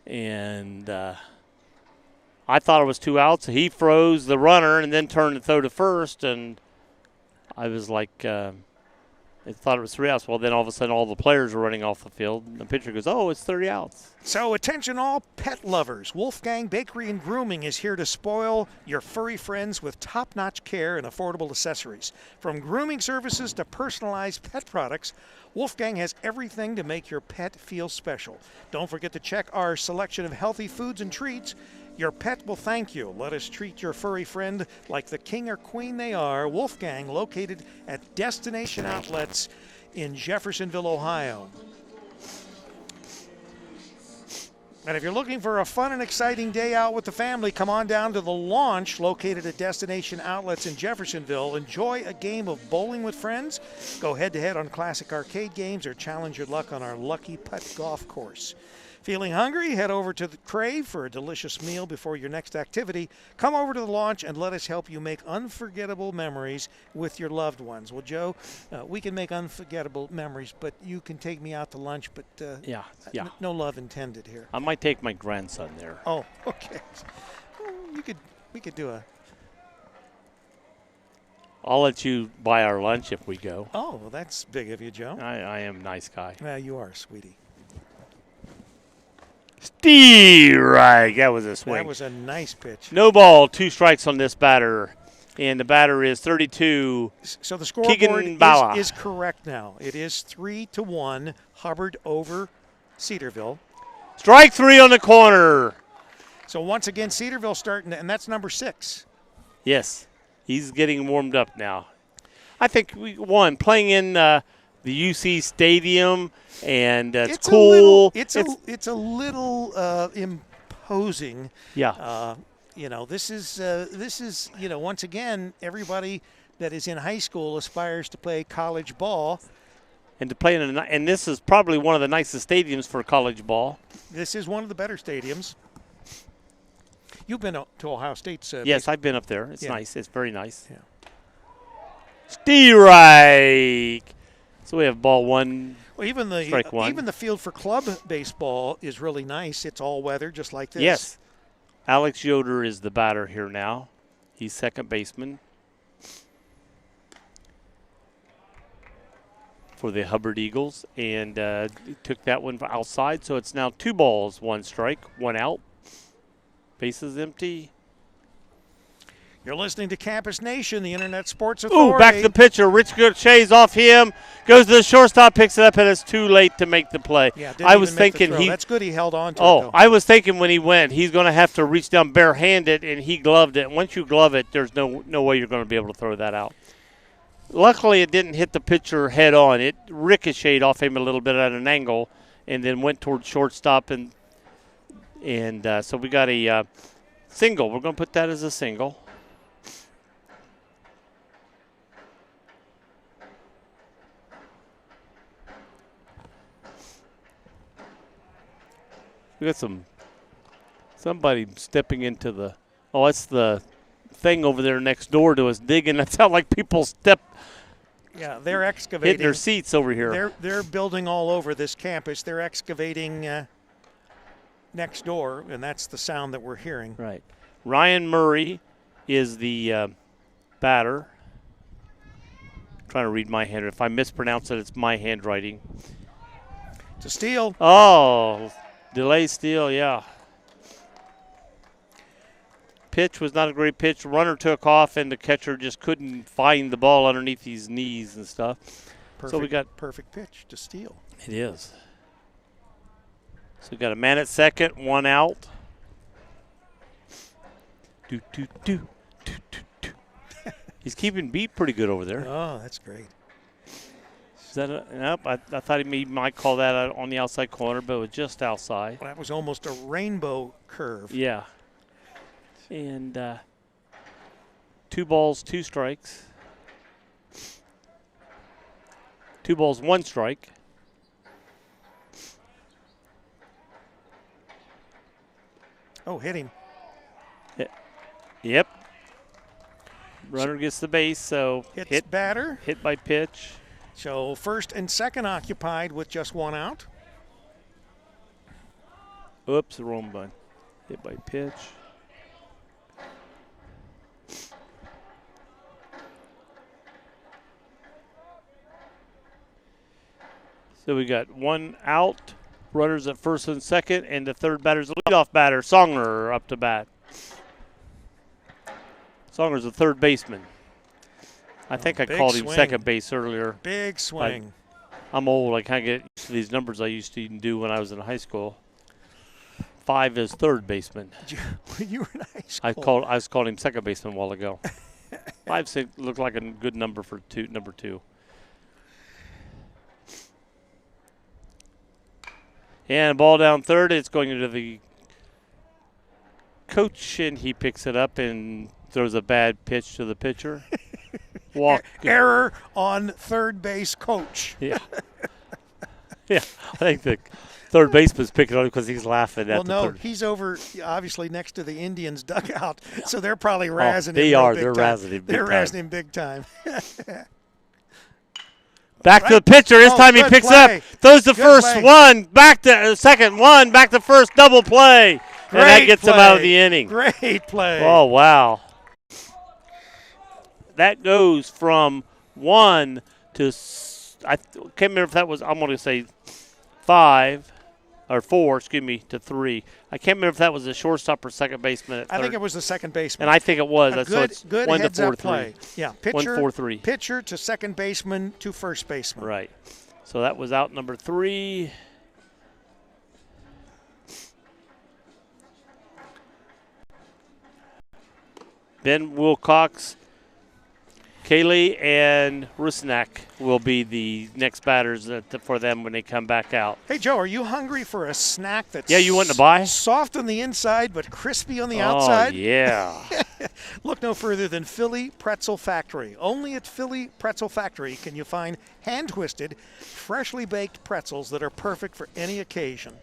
And I thought it was 2 outs. He froze the runner and then turned to throw to first, and I was like, I thought it was 3 outs. Well, then all of a sudden all the players were running off the field. And the pitcher goes, oh, it's 30 outs. So attention all pet lovers. Wolfgang Bakery and Grooming is here to spoil your furry friends with top-notch care and affordable accessories. From grooming services to personalized pet products, Wolfgang has everything to make your pet feel special. Don't forget to check our selection of healthy foods and treats. Your pet will thank you. Let us treat your furry friend like the king or queen they are. Wolfgang, located at Destination Outlets in Jeffersonville, Ohio. And if you're looking for a fun and exciting day out with the family, come on down to the Launch, located at Destination Outlets in Jeffersonville. Enjoy a game of bowling with friends. Go head-to-head on classic arcade games or challenge your luck on our Lucky Putt golf course. Feeling hungry? Head over to the Crave for a delicious meal before your next activity. Come over to the Launch and let us help you make unforgettable memories with your loved ones. Well, Joe, we can make unforgettable memories, but you can take me out to lunch, but yeah. No love intended here. I might take my grandson there. Oh, okay. Well, we could do a... I'll let you buy our lunch if we go. Oh, well, that's big of you, Joe. I am a nice guy. Well, you are, sweetie. Steve, right. That was a swing. That was a nice pitch. No ball, 2 strikes on this batter. And the batter is 32. So the scoreboard is correct now. It is 3-1, Hubbard over Cedarville. Strike 3 on the corner. So once again, Cedarville starting, and that's number 6. Yes, he's getting warmed up now. I think playing in the UC Stadium, and it's cool. It's a little imposing. Yeah. This is once again, everybody that is in high school aspires to play college ball. And to play and this is probably one of the nicest stadiums for college ball. This is one of the better stadiums. You've been to Ohio State's. Yes, I've been up there. It's nice. It's very nice. Yeah. Strike. So we have ball 1. Well, even the field for club baseball is really nice. It's all weather, just like this. Yes. Alex Yoder is the batter here now. He's second baseman for the Hubbard Eagles, and took that one outside. So it's now 2 balls, 1 strike, 1 out. Bases empty. You're listening to Campus Nation, the Internet Sports Authority. Ooh, back to the pitcher. Rich Shays off him. Goes to the shortstop, picks it up, and it's too late to make the play. Yeah, I was thinking that's good. He held on to it. Oh, I was thinking when he went, he's going to have to reach down barehanded, and he gloved it. And once you glove it, there's no way you're going to be able to throw that out. Luckily, it didn't hit the pitcher head on. It ricocheted off him a little bit at an angle, and then went towards shortstop, and so we got a single. We're going to put that as a single. We got somebody stepping into the. Oh, that's the thing over there next door to us digging. That sounds like people Yeah, they're excavating. Hitting their seats over here. They're building all over this campus. They're excavating next door, and that's the sound that we're hearing. Right. Ryan Murray is the batter. I'm trying to read my hand. If I mispronounce it, it's my handwriting. It's a steal. Oh, delay steal, yeah. Pitch was not a great pitch. Runner took off, and the catcher just couldn't find the ball underneath his knees and stuff. Perfect, so we got perfect pitch to steal. It is. So we got a man at second, 1 out. He's keeping beat pretty good over there. Oh, that's great. Is that nope, I thought he might call that out on the outside corner, but it was just outside. Well, that was almost a rainbow curve. Yeah. And 2 balls, 2 strikes. 2 balls, 1 strike. Oh, hit him. Yep. Runner gets the base, so hit batter. Hit by pitch. So first and second occupied with just 1 out. Oops, the wrong button. Hit by pitch. So we got 1 out, runners at first and second, and the third batter's the leadoff batter, Songer, up to bat. Songer's the third baseman. I think I called him second base earlier. Big swing. I'm old. I kind of get used to these numbers I used to even do when I was in high school. 5 is third baseman. When you were in high school? I was calling him second baseman a while ago. 5 looked like a good number for number 2. And ball down third. It's going into the coach, and he picks it up and throws a bad pitch to the pitcher. Walk. Error on third base coach. Yeah. Yeah. I think the third baseman's picking on him because he's laughing at the third. He's over, obviously, next to the Indians' dugout, so they're probably razzing him. They are. They're razzing him big time. They're razzing him big time. Back to the pitcher. This time he picks up. Throws the first one. Back to second one. Back to first. Double play. And that gets him out of the inning. Great play. Oh, wow. That goes from 1 to, I can't remember if that was, I'm going to say 5. or 4, excuse me, to 3. I can't remember if that was the shortstop or second baseman. I think it was the second baseman. And I think it was. A So it's good 1 to 4 heads-up 3. play. Yeah, 1 4 3. Pitcher to second baseman to first baseman. Right. So that was out number 3. Ben Wilcox, Kaylee, and Rusnak will be the next batters for them when they come back out. Hey, Joe, are you hungry for a snack that's you wanting to buy? Soft on the inside but crispy on the outside? Oh, yeah. Look no further than Philly Pretzel Factory. Only at Philly Pretzel Factory can you find hand-twisted, freshly baked pretzels that are perfect for any occasion.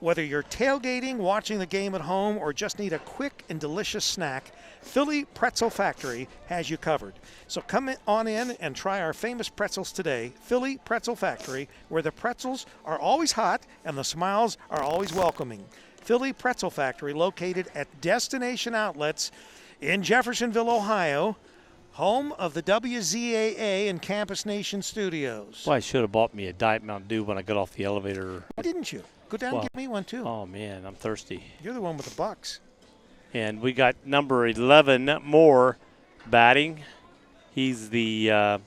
Whether you're tailgating, watching the game at home, or just need a quick and delicious snack, Philly Pretzel Factory has you covered. So come on in and try our famous pretzels today. Philly Pretzel Factory, where the pretzels are always hot and the smiles are always welcoming. Philly Pretzel Factory, located at Destination Outlets in Jeffersonville, Ohio, home of the WZAA and Campus Nation studios. Boy, I should have bought me a Diet Mountain Dew when I got off the elevator. Why didn't you? Go down and get me one, too. Oh, man, I'm thirsty. You're the one with the bucks. And we got number 11 Moore batting. He's the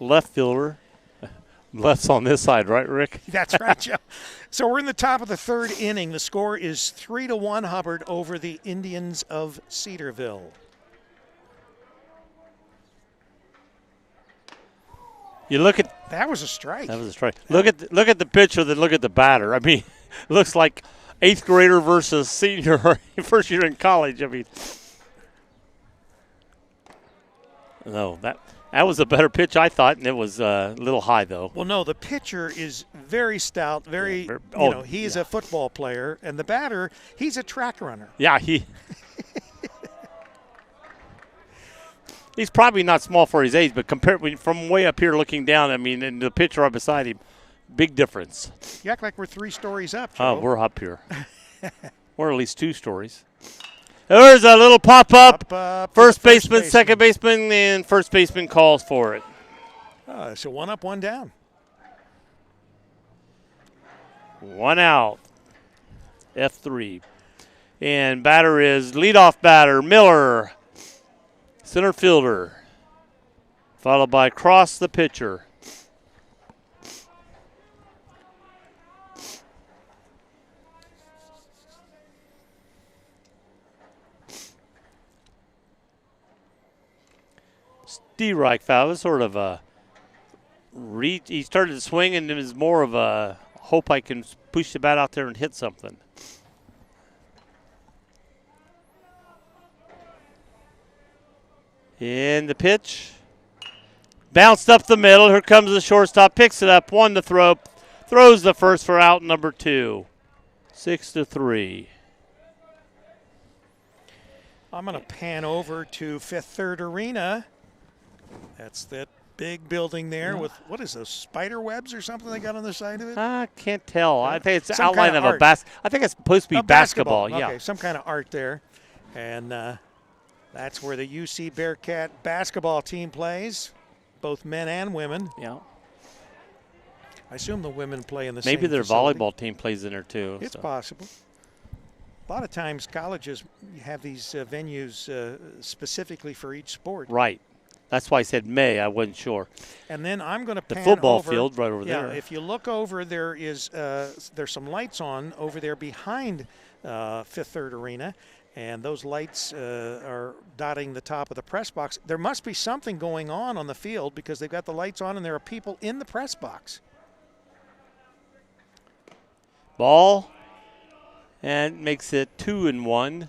left fielder. Left's on this side, right, Rick? That's right, Joe. So we're in the top of the third inning. The score is 3-1 Hubbard over the Indians of Cedarville. You look at that was a strike. That was a strike. Look at the pitcher, then look at the batter. I mean, it looks like 8th grader versus senior, first year in college. I mean, no, that was a better pitch, I thought, and it was a little high though. Well, no, the pitcher is very stout, he's a football player, and the batter, he's a track runner. Yeah, He's probably not small for his age, but compared from way up here looking down, I mean, and the pitcher right beside him, big difference. You act like we're 3 stories up, Joe. Oh, we're up here. We're at least 2 stories. There's a little pop-up. First baseman, second baseman, and first baseman calls for it. So 1 up, 1 down. 1 out. F3. And batter is leadoff batter, Miller. Center fielder, followed by Cross, the pitcher. Reich foul was sort of a reach. He started to swing, and it was more of a hope I can push the bat out there and hit something. In the pitch. Bounced up the middle. Here comes the shortstop. Picks it up. 1 to throw. Throws the first for out number 2. 6-3. I'm going to pan over to Fifth Third Arena. That's that big building there with, what is those, spider webs or something they got on the side of it? I can't tell. I think it's some outline kind of a I think it's supposed to be basketball. Yeah. Okay, some kind of art there. And that's where the UC Bearcat basketball team plays, both men and women. Yeah. I assume the women play in the same Maybe their facility. volleyball team plays in there too. It's possible. A lot of times colleges have these venues specifically for each sport. Right. That's why I said May. I wasn't sure. And then I'm going to pan the football over, field right over there. If you look over, there's some lights on over there behind Fifth Third Arena. And those lights are dotting the top of the press box. There must be something going on the field because they've got the lights on and there are people in the press box. Ball. And makes it 2-1.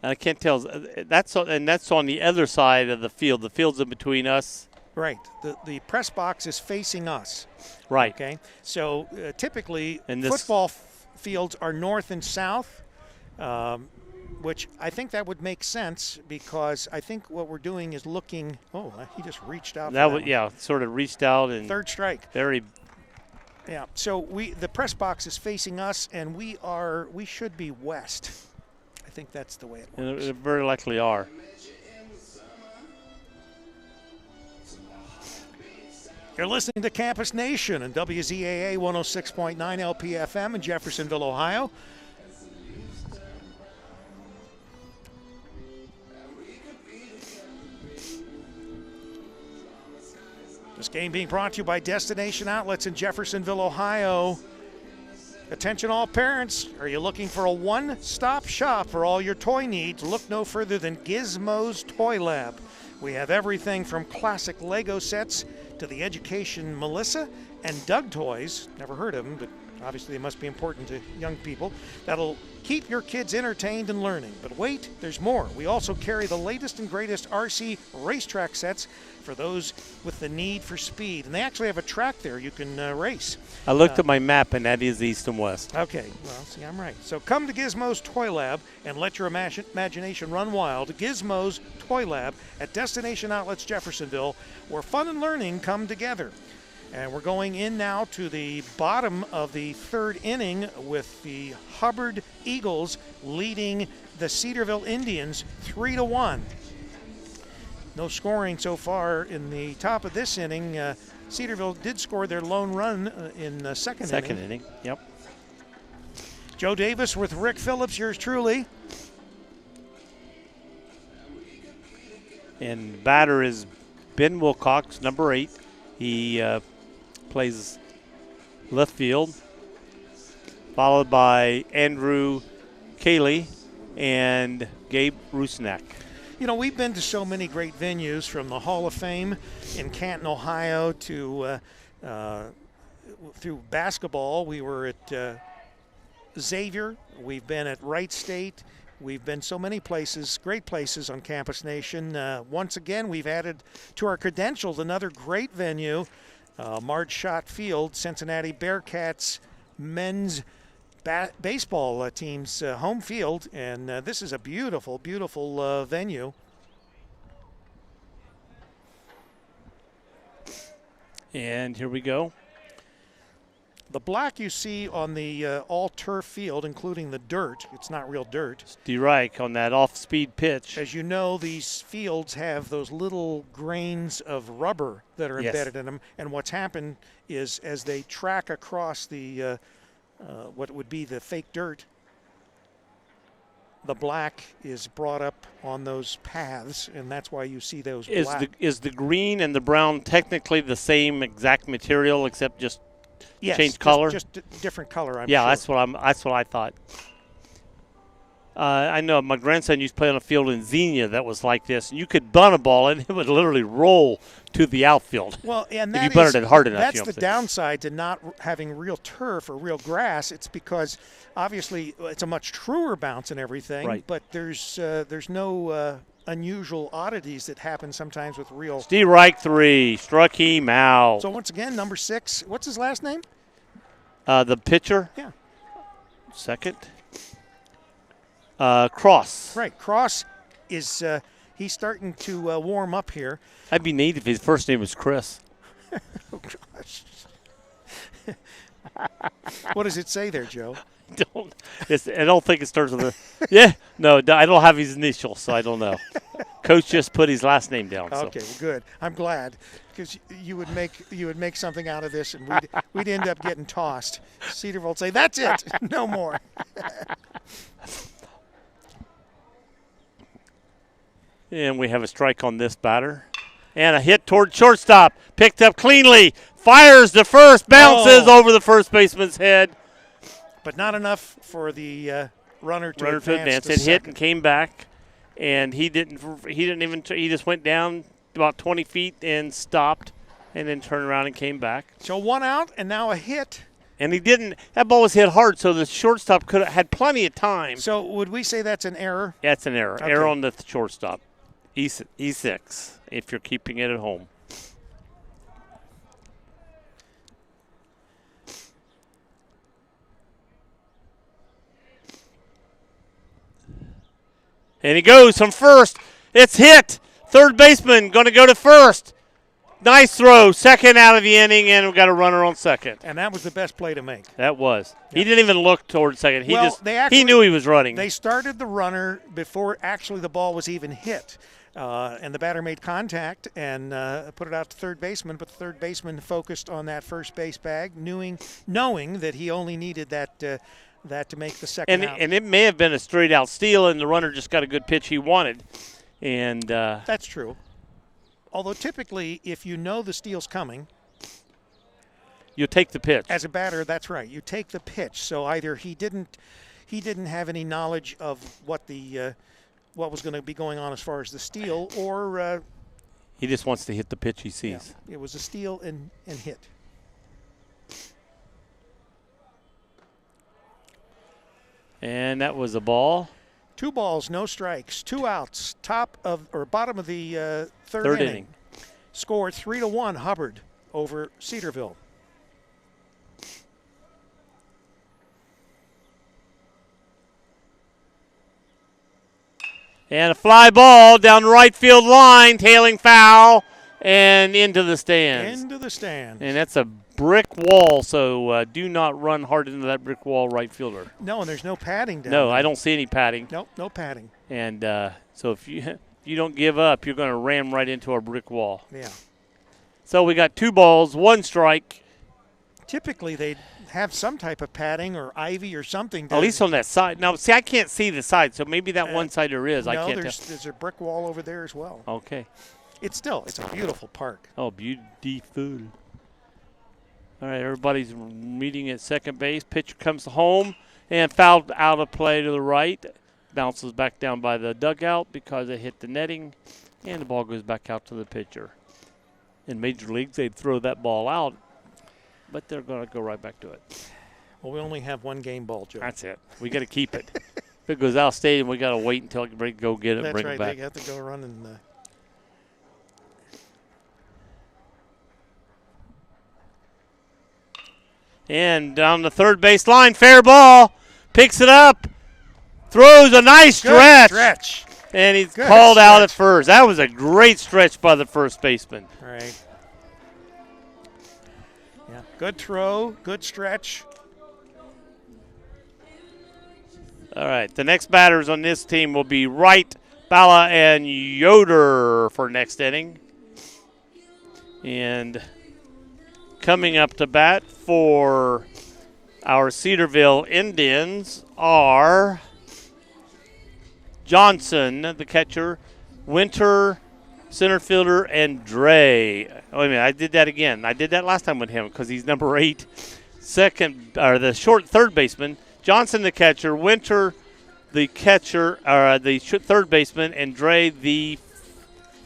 And I can't tell. That's on the other side of the field. The field's in between us. Right. The press box is facing us. Right. Okay. So typically and football fields are north and south, which I think that would make sense because I think what we're doing is looking. Oh, he just reached out. Sort of reached out and third strike. Very. Yeah. So the press box is facing us, and we should be west. I think that's the way it works. And it very likely are. You're listening to Campus Nation and WZAA 106.9 LPFM in Jeffersonville, Ohio. This game being brought to you by Destination Outlets in Jeffersonville, Ohio. Attention all parents, are you looking for a one-stop shop for all your toy needs? Look no further than Gizmo's Toy Lab. We have everything from classic Lego sets to the Education Melissa and Doug toys. Never heard of them, but obviously they must be important to young people. That'll keep your kids entertained and learning. But wait, there's more. We also carry the latest and greatest RC racetrack sets for those with the need for speed. And they actually have a track there you can race. I looked at my map, and that is east and west. Okay, well, see, I'm right. So come to Gizmo's Toy Lab and let your imagination run wild. Gizmo's Toy Lab at Destination Outlets Jeffersonville, where fun and learning come together. And we're going in now to the bottom of the third inning with the Hubbard Eagles leading the Cedarville Indians 3-1. No scoring so far in the top of this inning. Cedarville did score their lone run in the second inning. Second inning, yep. Joe Davis with Rick Phillips, yours truly. And batter is Ben Wilcox, number 8. He plays left field, followed by Andrew Cayley and Gabe Rusnak. You know, we've been to so many great venues, from the Hall of Fame in Canton, Ohio, to through basketball. We were at Xavier. We've been at Wright State. We've been so many places, great places on Campus Nation. Once again, we've added to our credentials another great venue, Marge Schott Field, Cincinnati Bearcats men's baseball team's home field, and this is a beautiful, beautiful venue. And here we go. The black you see on the all-turf field, including the dirt, it's not real dirt. Steve Reich on that off-speed pitch. As you know, these fields have those little grains of rubber that are embedded in them, and what's happened is as they track across the what would be the fake dirt, the black is brought up on those paths, and that's why you see those black. Is the green and the brown technically the same exact material except just change color? Just different color, I'm yeah, sure. that's what I thought. I know my grandson used to play on a field in Xenia that was like this. You could bunt a ball and it would literally roll to the outfield. Well, and if you bunted it hard enough. That's the downside to not having real turf or real grass. It's because obviously it's a much truer bounce and everything, right. But there's no unusual oddities that happen sometimes with real. Steve Reich 3 struck him out. So once again, number 6. What's his last name? The pitcher. Yeah. Second. Cross. Right. Cross is he's starting to warm up here. That'd be neat if his first name was Chris. Oh, gosh. What does it say there, Joe? I don't think it starts with a. Yeah. No, I don't have his initials, so I don't know. Coach just put his last name down. Okay, well, good. I'm glad, because you would make something out of this, and we'd end up getting tossed. Cedarville would say, "That's it, no more." And we have a strike on this batter. And a hit toward shortstop. Picked up cleanly. Fires to first. Bounces over the first baseman's head. But not enough for the runner to advance. It hit and came back. And he just went down about 20 feet and stopped. And then turned around and came back. So 1 out and now a hit. And he didn't. That ball was hit hard, so the shortstop had plenty of time. So would we say that's an error? Yeah, it's an error. Okay. Error on the shortstop. E6 if you're keeping it at home. And he goes from first. It's hit. Third baseman going to go to first. Nice throw. Second out of the inning, and we've got a runner on second. And that was the best play to make. That was. He didn't even look towards second. He knew he was running. They started the runner before actually the ball was even hit. And the batter made contact and put it out to third baseman, but the third baseman focused on that first base bag, knowing that he only needed that to make the second out. And it may have been a straight-out steal, and the runner just got a good pitch he wanted. And that's true. Although typically, if you know the steal's coming, you take the pitch. As a batter, that's right. You take the pitch. So either he didn't have any knowledge of what was going to be going on as far as the steal, or he just wants to hit the pitch he sees. Yeah, it was a steal and hit. And that was a ball. 2 balls, no strikes, 2 outs. Bottom of the third inning. Score 3-1 Hubbard over Cedarville. And a fly ball down the right field line, tailing foul, and into the stands. Into the stands. And that's a brick wall, so do not run hard into that brick wall, right fielder. No, and there's no padding down No, there. I don't see any padding. Nope, no padding. And so if you don't give up, you're going to ram right into a brick wall. Yeah. So we got 2 balls, 1 strike. Typically, they'd have some type of padding or ivy or something. At least on that side. Now, see, I can't see the side, so maybe that one side there is. No, I can't there's a brick wall over there as well. Okay. It's a beautiful park. Oh, beautiful. All right, everybody's meeting at second base. Pitcher comes home and fouled out of play to the right. Bounces back down by the dugout because it hit the netting, and the ball goes back out to the pitcher. In major leagues, they'd throw that ball out, but they're going to go right back to it. Well, we only have 1 game ball, Joe. That's it. We got to keep it. If it goes out of stadium, we got to wait until it go get it and bring it back. That's right. They have to go run and. And down the third base line, fair ball, picks it up, throws a nice stretch. And he's called out at first. That was a great stretch by the first baseman. Right. Yeah, good throw, good stretch. All right, the next batters on this team will be Wright, Bala, and Yoder for next inning. And coming up to bat for our Cedarville Indians are Johnson, the catcher, Winter, center fielder, and Dre. Oh, wait a minute, I did that again. I did that last time with him because he's number 8. The short third baseman, Johnson, the catcher, Winter, the catcher, the third baseman, and Dre, the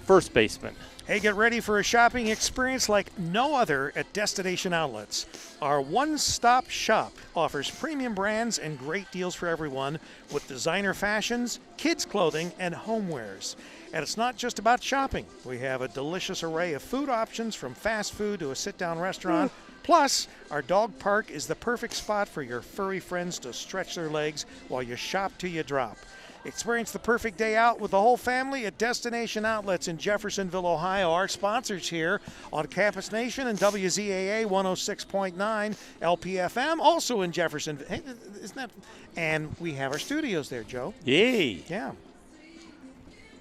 first baseman. Hey, get ready for a shopping experience like no other at Destination Outlets. Our one-stop shop offers premium brands and great deals for everyone with designer fashions, kids' clothing, and homewares. And it's not just about shopping. We have a delicious array of food options from fast food to a sit-down restaurant. Plus, our dog park is the perfect spot for your furry friends to stretch their legs while you shop till you drop. Experience the perfect day out with the whole family at Destination Outlets in Jeffersonville, Ohio. Our sponsors here on Campus Nation and WZAA 106.9 LPFM, also in Jeffersonville. Hey, isn't that? And we have our studios there, Joe. Yay. Yeah.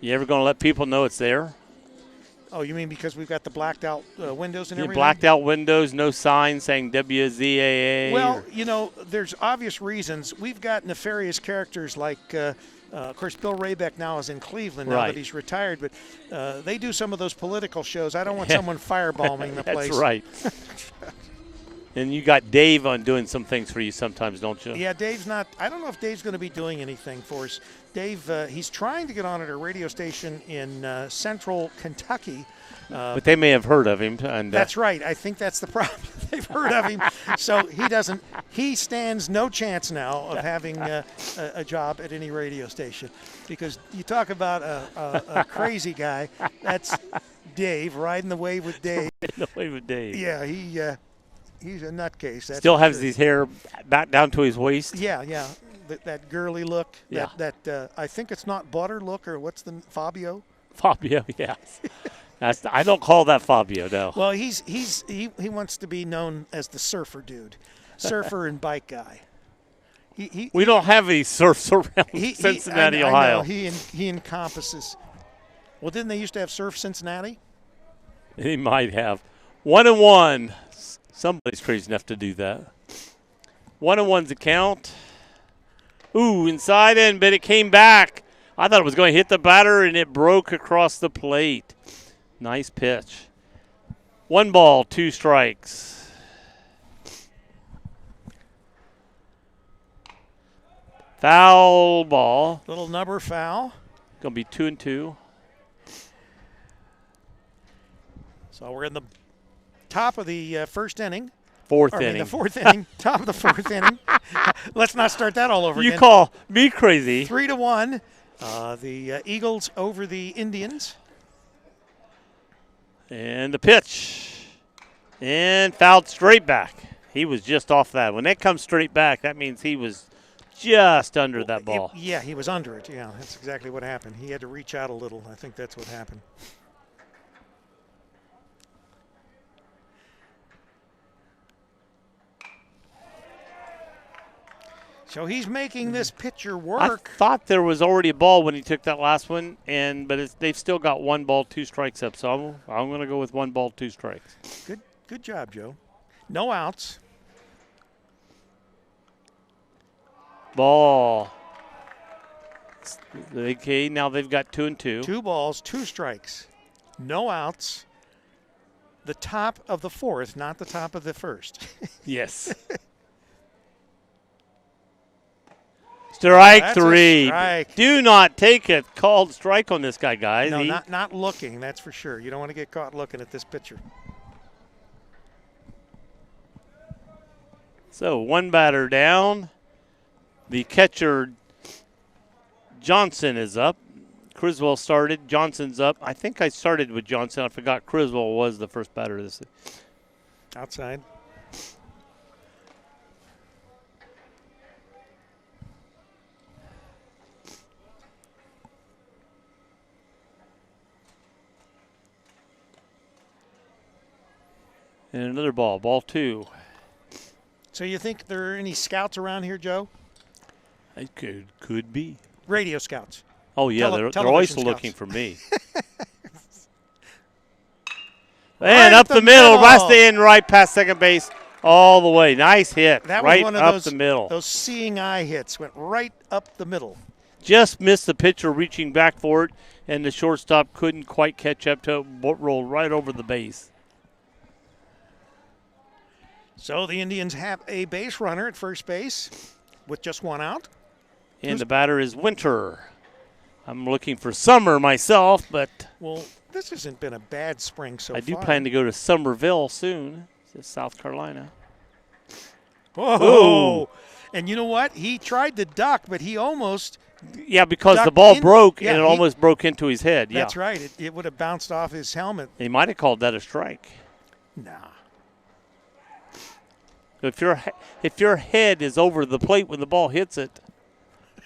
You ever going to let people know it's there? Oh, you mean because we've got the blacked out windows and everything? Blacked out windows, no sign saying WZAA. Well, there's obvious reasons. We've got nefarious characters like, of course, Bill Raybeck now is in Cleveland now that he's retired, but they do some of those political shows. I don't want someone firebombing the place. That's right. And you got Dave on doing some things for you sometimes, don't you? Yeah, Dave's not. I don't know if Dave's going to be doing anything for us. Dave, he's trying to get on at a radio station in central Kentucky. But they may have heard of him. And that's right. I think that's the problem. They've heard of him. So he doesn't. He stands no chance now of having a job at any radio station. Because you talk about a crazy guy. That's Dave, riding the wave with Dave. Riding the wave with Dave. Yeah, he's a nutcase. That's still has his hair back down to his waist. Yeah. That girly look. Yeah. That I think it's not butter look, or what's the Fabio? Fabio, yes. I don't call that Fabio, no. Well, he wants to be known as the surfer dude, surfer and bike guy. We don't have any surfs around Cincinnati, I Ohio. know, he encompasses. Well, didn't they used to have Surf Cincinnati? He might have. 1-1. Somebody's crazy enough to do that. 1-1's the count. Ooh, inside in, but it came back. I thought it was going to hit the batter, and it broke across the plate. Nice pitch. 1 ball, 2 strikes. Foul ball. Little number foul. Going to be 2-2. So we're in the top of the first inning. Fourth I mean, inning. the fourth inning. Top of the fourth inning. Let's not start that all over You again. call me crazy. 3-1. The Eagles over the Indians. And the pitch. And fouled straight back. He was just off that. When that comes straight back, that means he was just under that ball. Yeah, he was under it. Yeah, that's exactly what happened. He had to reach out a little. I think that's what happened. So he's making this pitcher work. I thought there was already a ball when he took that last one, but they've still got 1 ball, 2 strikes up. So I'm going to go with 1 ball, 2 strikes. Good job, Joe. No outs. Ball. Okay, now they've got 2-2. 2 balls, 2 strikes. No outs. The top of the fourth, not the top of the first. Yes. Strike That's a 3. strike. Do not take a called strike on this guy, guys. No, not looking, that's for sure. You don't want to get caught looking at this pitcher. So 1 batter down. The catcher, Johnson, is up. Criswell started. Johnson's up. I think I started with Johnson. I forgot Criswell was the first batter this. Outside. And another ball. Ball 2. So you think there are any scouts around here, Joe? It could be. Radio scouts. Oh, yeah, they're always television looking scouts. for me. Right And up up the the middle. middle. Right in, right past second base, all the way. Nice hit. That was right one of up those, the middle. Those seeing eye hits went right up the middle. Just missed the pitcher reaching back for it, and the shortstop couldn't quite catch up to it. Rolled right over the base. So the Indians have a base runner at first base with just 1 out. And the batter is Winter. I'm looking for summer myself, but Well, this hasn't been a bad spring so far. I do plan to go to Somerville soon, South Carolina. Whoa! And you know what? He tried to duck, but he almost. Yeah, because the Ducked ball in. broke Yeah, and it he- almost broke into his head. That's yeah, right. It would have bounced off his helmet. He might have called that a strike. Nah. If your head is over the plate when the ball hits it,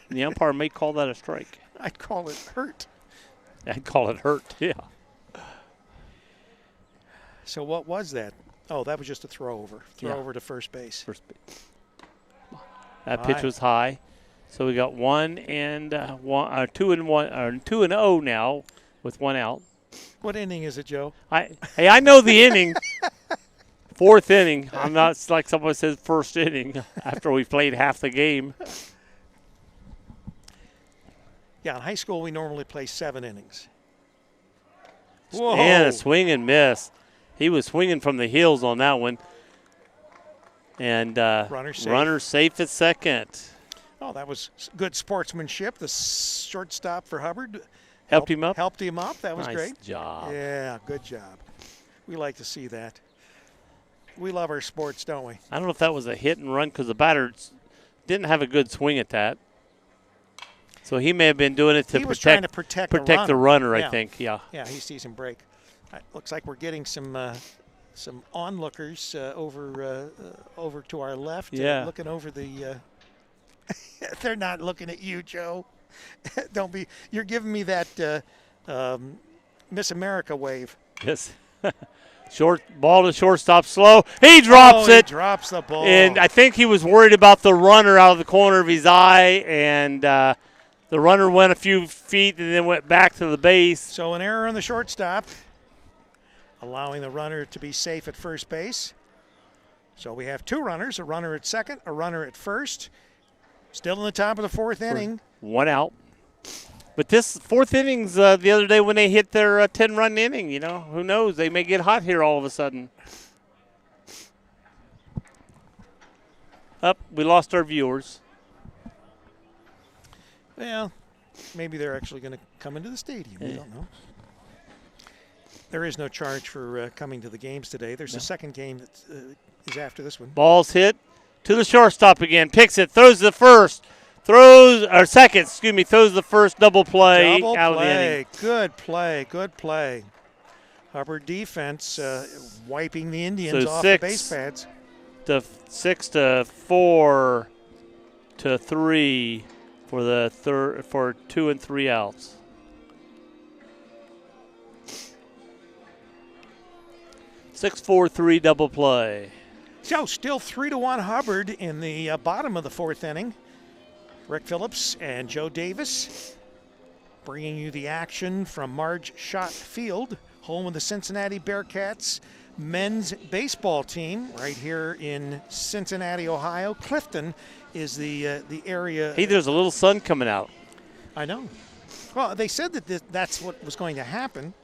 the umpire may call that a strike. I'd call it hurt. I'd call it hurt. Yeah. So what was that? Oh, that was just a throw over. Throw Yeah. over to first base. First base. That All pitch right. was high, so we got 2 and 1, or 2-0 now with 1 out. What inning is it, Joe? I know the inning. 4th inning. I'm not like someone says first inning after we played half the game. Yeah, in high school we normally play 7 innings. Whoa! And a swing and miss. He was swinging from the heels on that one. And runner safe at second. Oh, that was good sportsmanship. The shortstop for Hubbard Helped him up? Helped him up. That was Nice great. job. Yeah, good job. We like to see that. We love our sports, don't we? I don't know if that was a hit and run because the batter didn't have a good swing at that. So he may have been doing it to He was trying to protect the runner, Yeah. I think. Yeah. Yeah, he sees him break. Looks like we're getting some onlookers over to our left. Yeah. Looking over the. They're not looking at you, Joe. Don't be. You're giving me that Miss America wave. Yes. Short ball to shortstop, slow. He drops He it. drops the ball. And I think he was worried about the runner out of the corner of his eye, and The runner went a few feet and then went back to the base. So an error on the shortstop, allowing the runner to be safe at first base. So we have two runners, a runner at second, a runner at first. Still in the top of the fourth inning. 1 out. But this fourth inning's the other day when they hit their 10-run inning, who knows? They may get hot here all of a sudden. We lost our viewers. Well, maybe they're actually going to come into the stadium. We don't know. There is no charge for coming to the games today. There's a second game that is after this one. Ball's hit to the shortstop again. Picks it, throws the first. Throws the first double play out of the inning. Good play. Hubbard defense wiping the Indians off the base pads. 6 to 4 to 3 for 2 and 3 outs. Six, 4, 3 double play. So still 3-1 Hubbard in the bottom of the fourth inning. Rick Phillips and Joe Davis bringing you the action from Marge Schott Field, home of the Cincinnati Bearcats men's baseball team right here in Cincinnati, Ohio. Clifton is the area. Hey, there's a little sun coming out. I know. Well, they said that that's what was going to happen.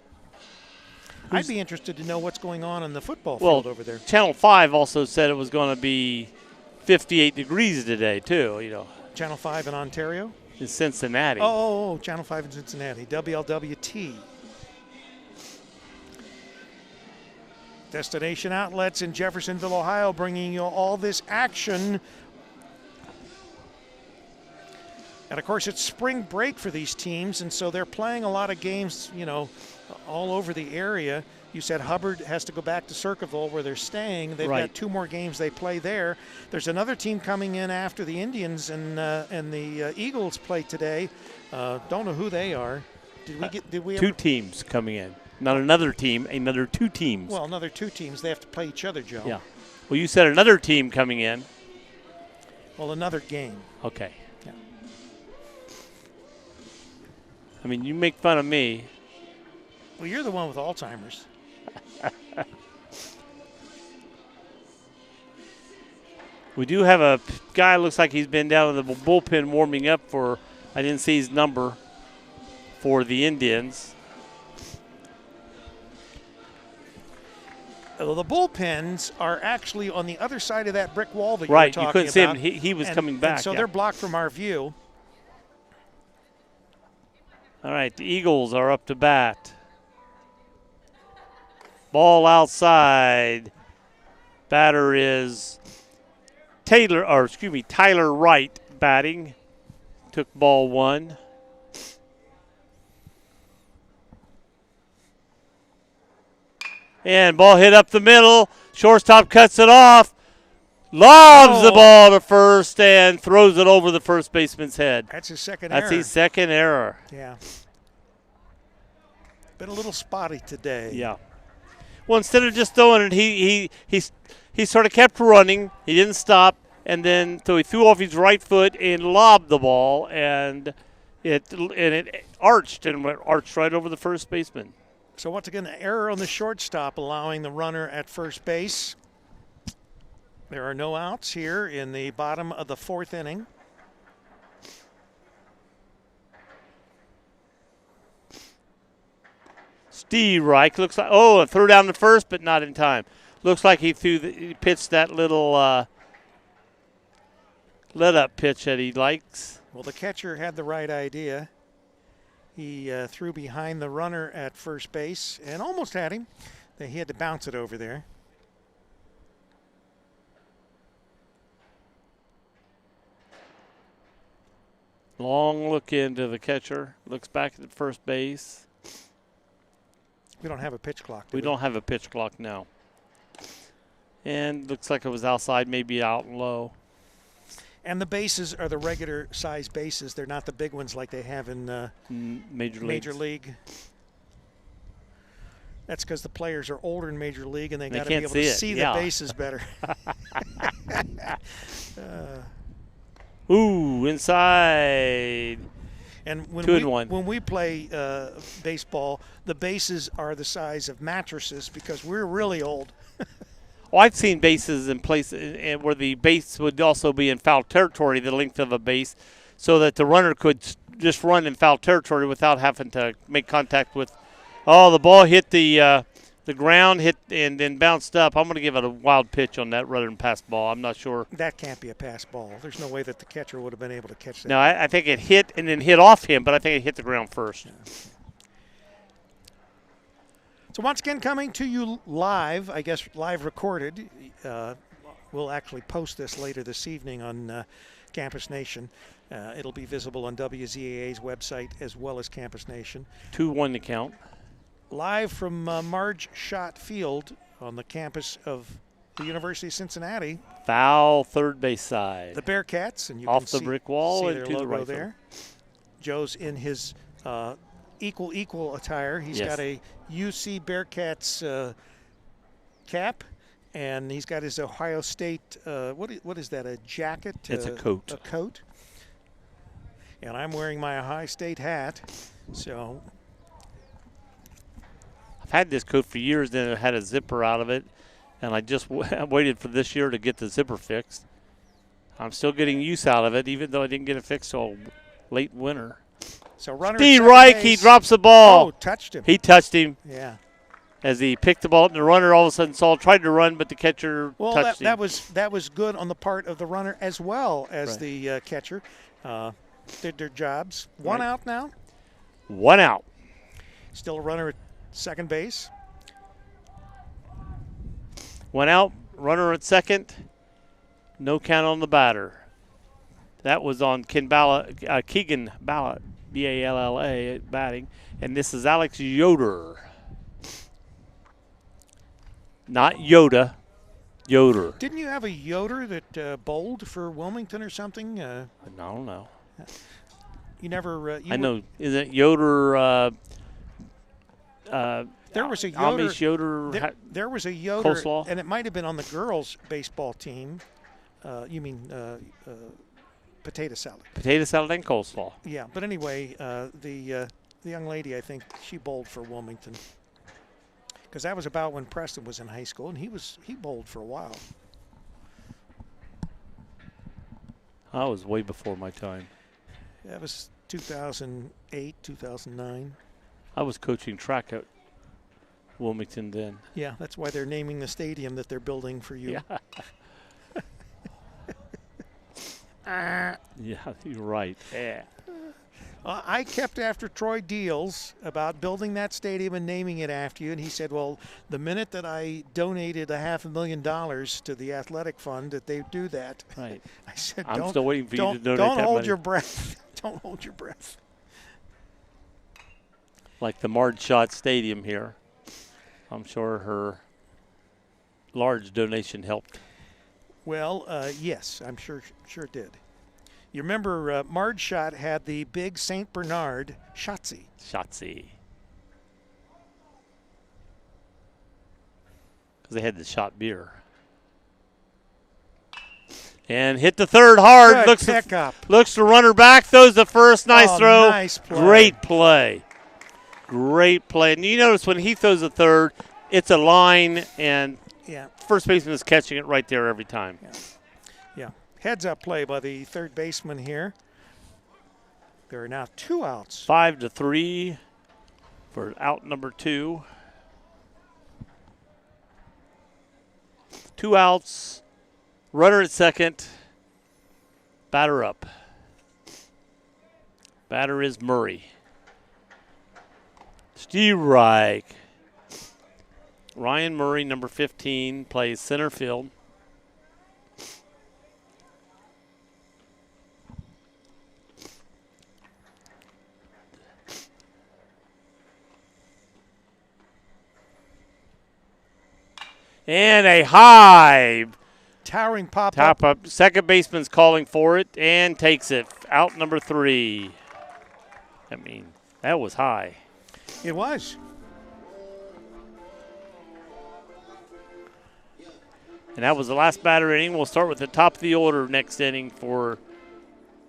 I'd be interested to know what's going on in the football field over there. Channel 5 also said it was going to be 58 degrees today, too, Channel 5 in Ontario? In Cincinnati. Oh, Channel 5 in Cincinnati. WLWT. Destination outlets in Jeffersonville, Ohio, bringing you all this action. And, of course, it's spring break for these teams, and so they're playing a lot of games, all over the area. You said Hubbard has to go back to Circleville where they're staying. They've got 2 more games they play there. There's another team coming in after the Indians and the Eagles play today. Don't know who they are. Did we 2 teams coming in. Not another team, another 2 teams. Well, another 2 teams. They have to play each other, Joe. Yeah. Well, you said another team coming in. Well, another game. Okay. Yeah. I mean, you make fun of me. Well, you're the one with Alzheimer's. We do have a guy, looks like he's been down in the bullpen warming up for, I didn't see his number, for the Indians. Well, the bullpens are actually on the other side of that brick wall that you were talking about. Right, you couldn't see him. He was coming back. And so they're blocked from our view. All right, the Eagles are up to bat. Ball outside. Batter is Tyler Wright batting. Took ball 1. And ball hit up the middle. Shortstop cuts it off. Lobs the ball to first and throws it over the first baseman's head. That's his second error. That's his second error. Yeah. Been a little spotty today. Yeah. Well, instead of just throwing it, he sort of kept running. He didn't stop, and then so he threw off his right foot and lobbed the ball, and it arched and went right over the first baseman. So once again, an error on the shortstop, allowing the runner at first base. There are no outs here in the bottom of the fourth inning. Steve Reich looks like, threw down the first, but not in time. Looks like he pitched that little let-up pitch that he likes. Well, the catcher had the right idea. He threw behind the runner at first base and almost had him. He had to bounce it over there. Long look into the catcher. Looks back at the first base. We don't have a pitch clock. We don't have a pitch clock now. And looks like it was outside, maybe out low. And the bases are the regular size bases. They're not the big ones like they have in Major League. That's because the players are older in Major League and they got to be able to see the bases better. Ooh, inside. And when 2-1. when we play baseball, the bases are the size of mattresses because we're really old. Oh, I've seen bases in places where the base would also be in foul territory, the length of a base, so that the runner could just run in foul territory without having to make contact with. Oh, the ball hit the ground, hit and then bounced up. I'm going to give it a wild pitch on that rather than pass ball. I'm not sure. That can't be a pass ball. There's no way that the catcher would have been able to catch that. No, I think it hit and then hit off him, but I think it hit the ground first. Yeah. So once again, coming to you live, I guess live recorded. We'll actually post this later this evening on Campus Nation. It'll be visible on WZAA's website as well as Campus Nation. 2-1 to count. Live from Marge Schott Field on the campus of the University of Cincinnati. Foul third base side. The Bearcats, and you off can the brick wall see and their to the logo right there. Joe's in his equal attire. He's got a UC Bearcats cap, and he's got his Ohio State. What is that? A jacket? It's a coat. A coat. And I'm wearing my Ohio State hat. So I've had this coat for years, then it had a zipper out of it, and I just waited for this year to get the zipper fixed. I'm still getting use out of it, even though I didn't get it fixed till late winter. So runner Steve Reich, he drops the ball. Oh, touched him. He touched him. Yeah. As he picked the ball up, and the runner all of a sudden tried to run, but the catcher touched him. That was good on the part of the runner as well as the catcher. Did their jobs. One out now. One out. Still a runner at second base. One out. Runner at second. No count on the batter. That was on Keegan Balla, B-A-L-L-A, batting. And this is Alex Yoder. Not Yoda. Yoder. Didn't you have a Yoder that bowled for Wilmington or something? I don't know. You never. I know. Is it Yoder? There was a Yoder. Amish Yoder. There was a Yoder, coleslaw? and it might have been on the girls' baseball team. You mean potato salad? Potato salad and coleslaw. Yeah, but anyway, the young lady, I think she bowled for Wilmington, because that was about when Preston was in high school, and he bowled for a while. I was way before my time. That was 2008, 2009. I was coaching track at Wilmington then. Yeah, that's why they're naming the stadium that they're building for you. Yeah, you're right. Yeah. I kept after Troy Deals about building that stadium and naming it after you, and he said, well, the minute that I donated $500,000 to the athletic fund, that they do that. Right. I said, I'm still waiting for you to donate Don't that hold money. your breath. Don't hold your breath. Like the Marge Schott Stadium here. I'm sure her large donation helped. Well, yes, I'm sure it did. You remember Marge Schott had the big St. Bernard Shotzi. Shotsy. Because they had the shot beer. And hit the third hard. Good Looks to runner back. Throws the first. Nice throw. Nice play. Great play. Great play. And you notice when he throws the third, it's a line, and first baseman is catching it right there every time. Yeah. Heads-up play by the third baseman here. There are now 2 outs. 5-3 for out number 2. 2 outs. Runner at second. Batter up. Batter is Murray. Steve Reich. Ryan Murray, number 15, plays center field. And a high Towering pop up. Second baseman's calling for it and takes it. Out number 3. I mean, that was high. It was. And that was the last batter inning. We'll start with the top of the order next inning for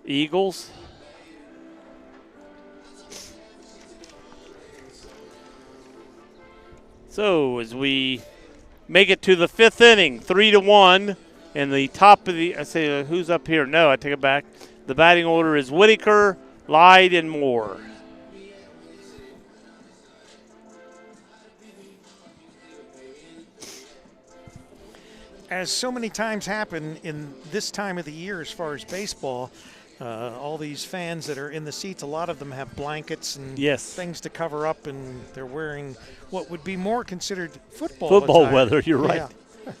Eagles. So as we make it to the 5th inning, 3-1, and the top of the, I say, who's up here? No, I take it back. The batting order is Whitaker, Lyde, and Moore. As so many times happen in this time of the year as far as baseball, all these fans that are in the seats, a lot of them have blankets and things to cover up, and they're wearing what would be more considered football attire. Weather, you're right. Yeah.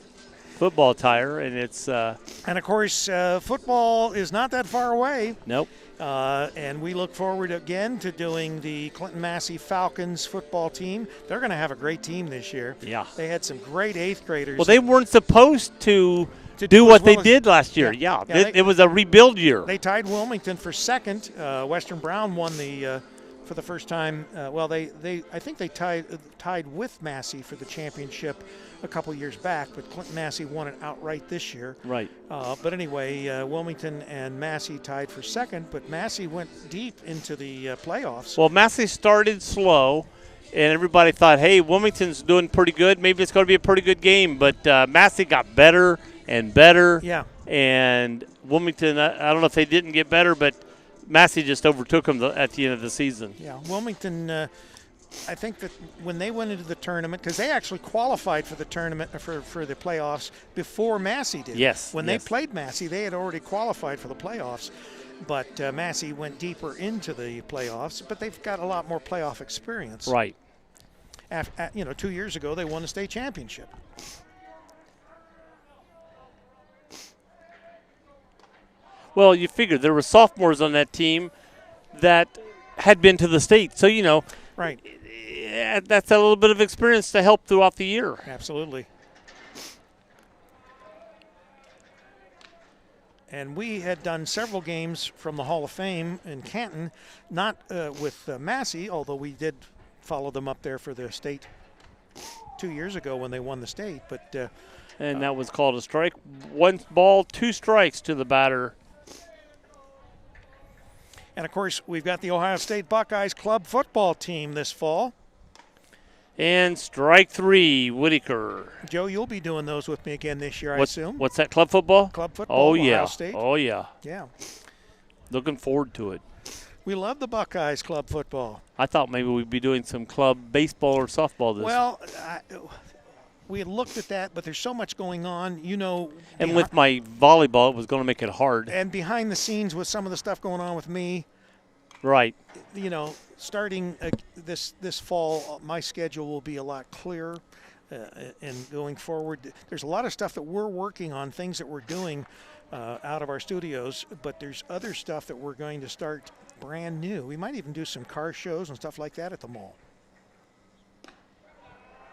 Football attire, and it's and of course football is not that far away. Nope. And we look forward again to doing the Clinton Massey Falcons football team. They're going to have a great team this year. Yeah. They had some great 8th graders. Well, they weren't supposed to do what they did last year. Yeah. It was a rebuild year. They tied Wilmington for 2nd. Western Brown won the for the first time. I think they tied with Massey for the championship a couple years back, but Clinton Massey won it outright this year. Right. But anyway, Wilmington and Massey tied for 2nd, but Massey went deep into the playoffs. Well, Massey started slow, and everybody thought, hey, Wilmington's doing pretty good. Maybe it's going to be a pretty good game. But Massey got better and better. Yeah. And Wilmington, I don't know if they didn't get better, but Massey just overtook them at the end of the season. Yeah, Wilmington, I think that when they went into the tournament, because they actually qualified for the tournament, for the playoffs before Massey did. Yes. When they played Massey, they had already qualified for the playoffs. But Massey went deeper into the playoffs, but they've got a lot more playoff experience. Right. 2 years ago, they won the state championship. Well, you figure there were sophomores on that team that had been to the state. So, right. That's a little bit of experience to help throughout the year. Absolutely. And we had done several games from the Hall of Fame in Canton, not with Massey, although we did follow them up there for the state 2 years ago when they won the state. But and that was called a strike. 1 ball, 2 strikes to the batter. And, of course, we've got the Ohio State Buckeyes club football team this fall. And strike 3, Whitaker. Joe, you'll be doing those with me again this year, I assume. What's that, club football? Club football, Ohio Ohio State. Oh, yeah. Yeah. Looking forward to it. We love the Buckeyes club football. I thought maybe we'd be doing some club baseball or softball this. Well, we had looked at that, but there's so much going on, And with my volleyball, it was going to make it hard. And behind the scenes with some of the stuff going on with me. Right. Starting this fall, my schedule will be a lot clearer. And going forward, there's a lot of stuff that we're working on, things that we're doing out of our studios, but there's other stuff that we're going to start brand new. We might even do some car shows and stuff like that at the mall.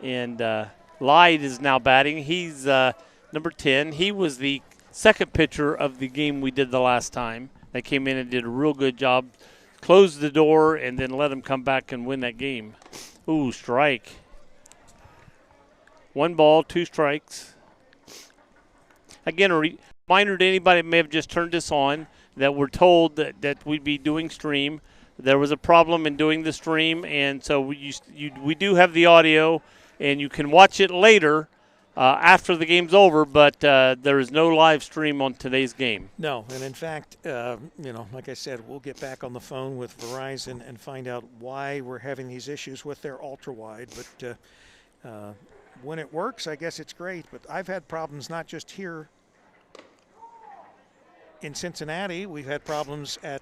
And Lyde is now batting. He's number 10. He was the second pitcher of the game we did the last time. They came in and did a real good job, closed the door, and then let him come back and win that game. Ooh, strike. 1 ball, 2 strikes. Again, a reminder to anybody that may have just turned this on that we're told that we'd be doing stream. There was a problem in doing the stream, and so we do have the audio, and you can watch it later after the game's over, but there is no live stream on today's game. No, and in fact, like I said, we'll get back on the phone with Verizon and find out why we're having these issues with their ultra-wide. But when it works, I guess it's great. But I've had problems not just here in Cincinnati. We've had problems at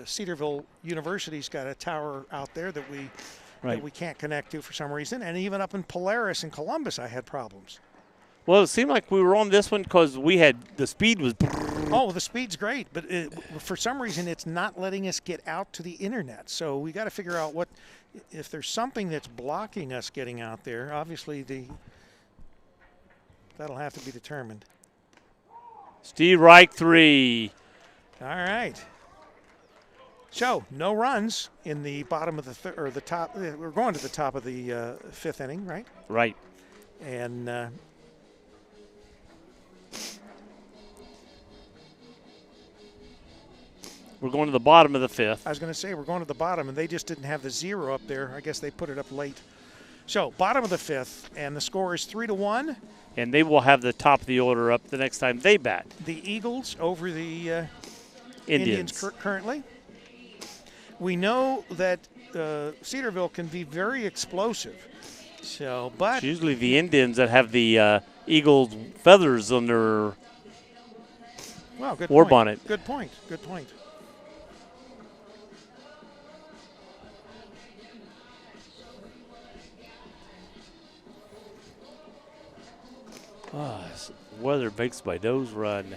Cedarville University's got a tower out there that we can't connect to for some reason. And even up in Polaris in Columbus, I had problems. Well, it seemed like we were on this one because the speed was. Oh, the speed's great, but for some reason it's not letting us get out to the internet. So we got to figure out if there's something that's blocking us getting out there. Obviously, that'll have to be determined. Steve Reich 3. All right. So no runs in the bottom of the top. We're going to the top of the 5th inning, right? Right. And we're going to the bottom of the 5th. I was going to say we're going to the bottom, and they just didn't have the 0 up there. I guess they put it up late. So bottom of the fifth, and the score is 3-1. And they will have the top of the order up the next time they bat. The Eagles over the Indians. Currently. We know that Cedarville can be very explosive. So, but It's usually the Indians that have the Eagles feathers on their good war point. bonnet. Good point. Good point. Oh, this weather makes my nose run.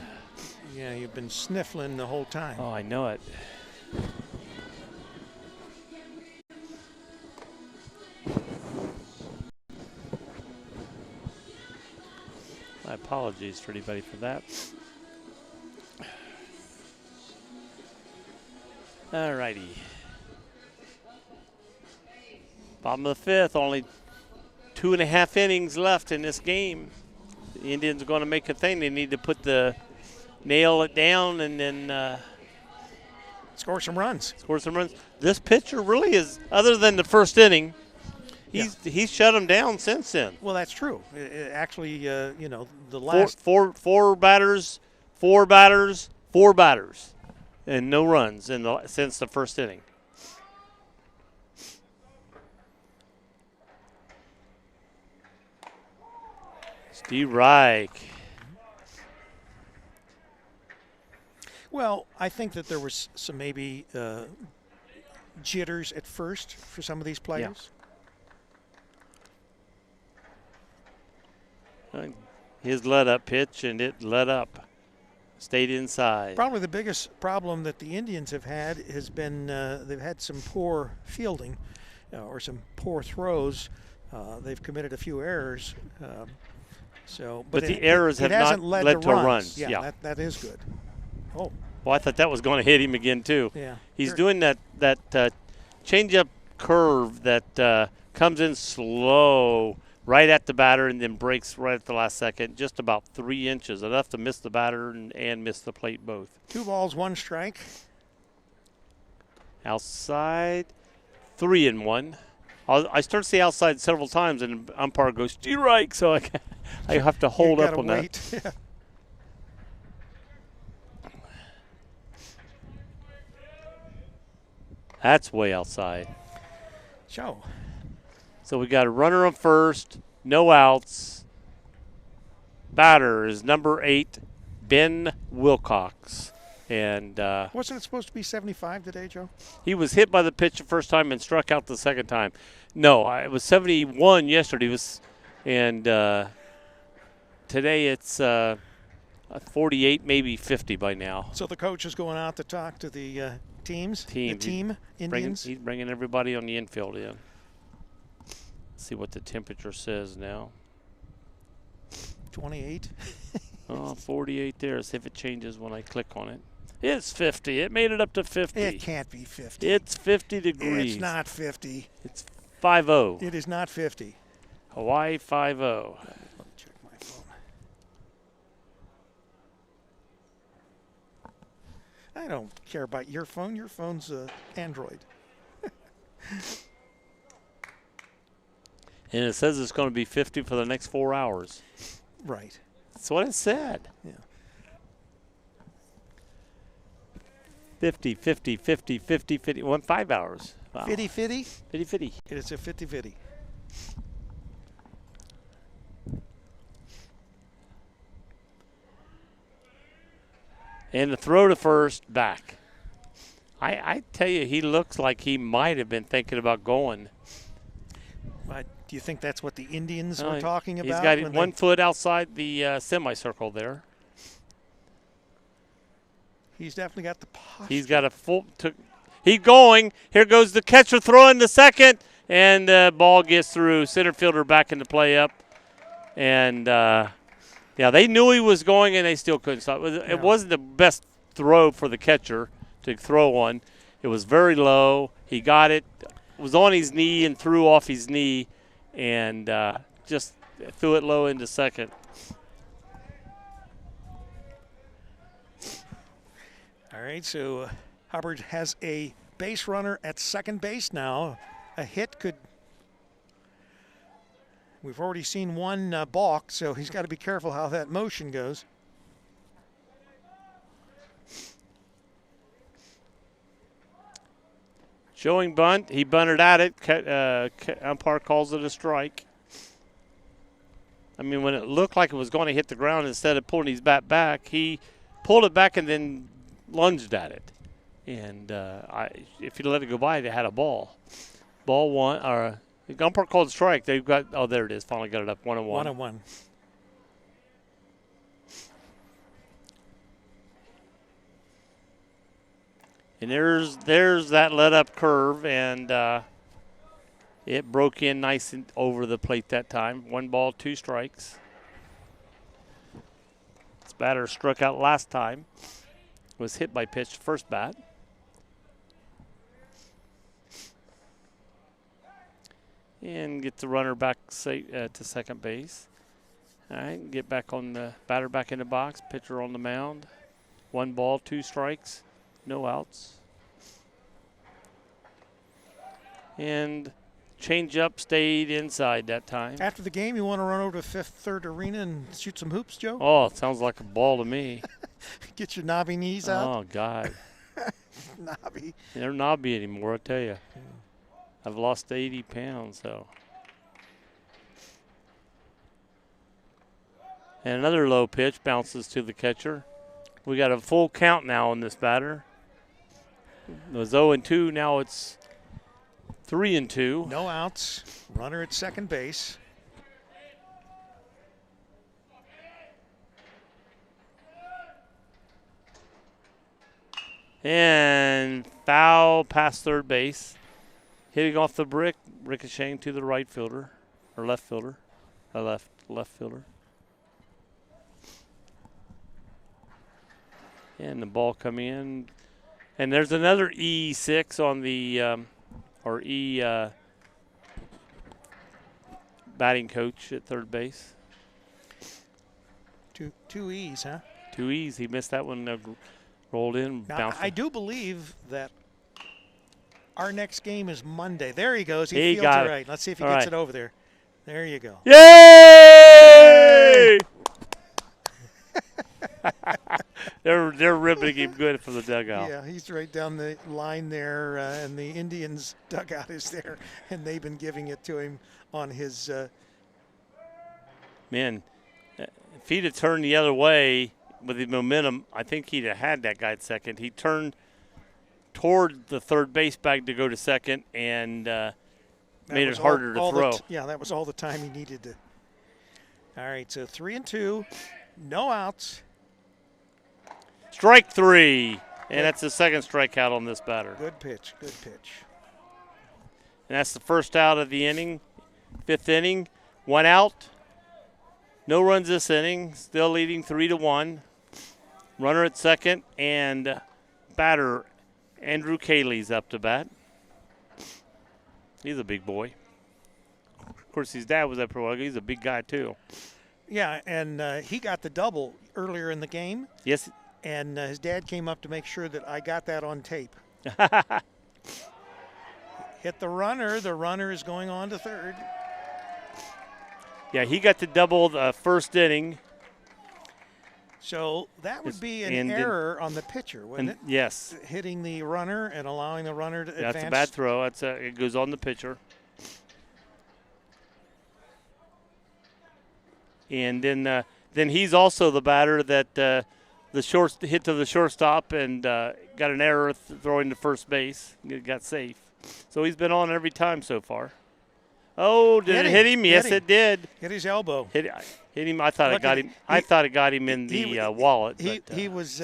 Yeah, you've been sniffling the whole time. Oh, I know it. My apologies for anybody for that. All righty. Bottom of the fifth, only 2.5 innings left in this game. The Indians are going to make a thing. They need to nail it down and then Score some runs. score some runs. This pitcher really is, other than the first inning, he's shut them down since then. Well, that's true. Actually, the last Four batters, and no runs since the first inning. Steve Reich. Well, I think that there was some maybe jitters at first for some of these players. His let-up pitch, and it let up. Stayed inside. Probably the biggest problem that the Indians have had has been they've had some poor fielding or some poor throws. They've committed a few errors. But the errors have not led to runs. Yeah, that is good. Oh. Well, I thought that was going to hit him again, too. Yeah. He's doing that change-up curve that comes in slow right at the batter and then breaks right at the last second, just about 3 inches, enough to miss the batter and miss the plate both. 2 balls, 1 strike. Outside, 3-1. I start to see outside several times, and the umpire goes, strike, so I have to hold up on wait. that. That's way outside. So we got a runner on first, no outs. Batter is number 8, Ben Wilcox. And wasn't it supposed to be 75 today, Joe? He was hit by the pitch the first time and struck out the second time. No, it was 71 yesterday. Today it's 48, maybe 50 by now. So the coach is going out to talk to the teams. The team Indians. He's bringing everybody on the infield in. Let's see what the temperature says now. 28. 48 there. See if it changes when I click on it. It's 50. It made it up to 50. It can't be 50. It's 50 degrees. It's not 50. It's 50. It is not 50. Hawaii 50. Let me check my phone. I don't care about your phone. Your phone's Android. And it says it's going to be 50 for the next 4 hours. Right. That's what it said. Yeah. 50, 50, 50, 50, 50. 5 hours. Wow. 50-50? 50-50. It is a 50-50. And the throw to first, back. I tell you, he looks like he might have been thinking about going. Do you think that's what the Indians were talking about? He's got 1 foot outside the semicircle there. He's definitely got the posture. He's got a full. He's going. Here goes the catcher throwing the second, and the ball gets through. Center fielder back into play up, and they knew he was going, and they still couldn't stop. It wasn't the best throw for the catcher to throw on. It was very low. He got it. Was on his knee and threw off his knee, and just threw it low into second. All right, so Hubbard has a base runner at second base now. A hit could We've already seen one balk, so he's got to be careful how that motion goes. Showing bunt. He bunted at it. Umpire calls it a strike. I mean, when it looked like it was going to hit the ground, instead of pulling his bat back, he pulled it back and then lunged at it. And if he'd let it go by, they had a ball. Ball one, or the umpire called a strike. They've got, oh, there it is. Finally got it up, 1-1. 1-1. And there's that let-up curve, and it broke in nice and over the plate that time. 1 ball, 2 strikes. This batter struck out last time. Was hit by pitch first bat. And get the runner back to second base. All right, get back on the batter back in the box. Pitcher on the mound. 1 ball, 2 strikes. No outs. And change up stayed inside that time. After the game, you want to run over to Fifth Third Arena and shoot some hoops, Joe? Oh, it sounds like a ball to me. Get your knobby knees out. Oh, God. Knobby. They're knobby anymore, I tell you. I've lost 80 pounds, so. And another low pitch bounces to the catcher. We got a full count now on this batter. It was 0-2, now it's 3-2. No outs. Runner at second base. And foul past third base. Hitting off the brick, ricocheting to the right fielder, or left fielder, left fielder. And the ball coming in. And there's another E6 on the, batting coach at third base. Two E's, huh? 2 E's. He missed that one, rolled in, Now, bounced. I do believe that our next game is Monday. There he goes. He He fields got it it. right. Let's see if he All gets right. it over there. There you go. Yay! They're ribbing him good from the dugout. Yeah, he's right down the line there, and the Indians' dugout is there, and they've been giving it to him on his. Man, if he'd have turned the other way with the momentum, I think he'd have had that guy at second. He turned toward the third base bag to go to second and made it harder to throw. Yeah, that was all the time he needed to. All right, so 3-2, no outs. Strike 3, and that's the second strikeout on this batter. Good pitch, good pitch. And that's the first out of the inning, 5th inning. 1 out. No runs this inning, still leading 3-1. Runner at second, and batter Andrew Cayley's up to bat. He's a big boy. Of course, his dad was up for a while. He's a big guy, too. Yeah, and he got the double earlier in the game. Yes. And his dad came up to make sure that I got that on tape. Hit the runner. The runner is going on to third. Yeah, he got to double the first inning. So that would be an error on the pitcher, wouldn't it? Yes. Hitting the runner and allowing the runner to advance. That's a bad throw. It goes on the pitcher. And then he's also the batter that the hit to the shortstop and got an error throwing to first base. It got safe. So he's been on every time so far. Oh, did it hit him? Yes, it did. Hit his elbow. Hit him. I thought it got him. I thought it got him in the wallet. He was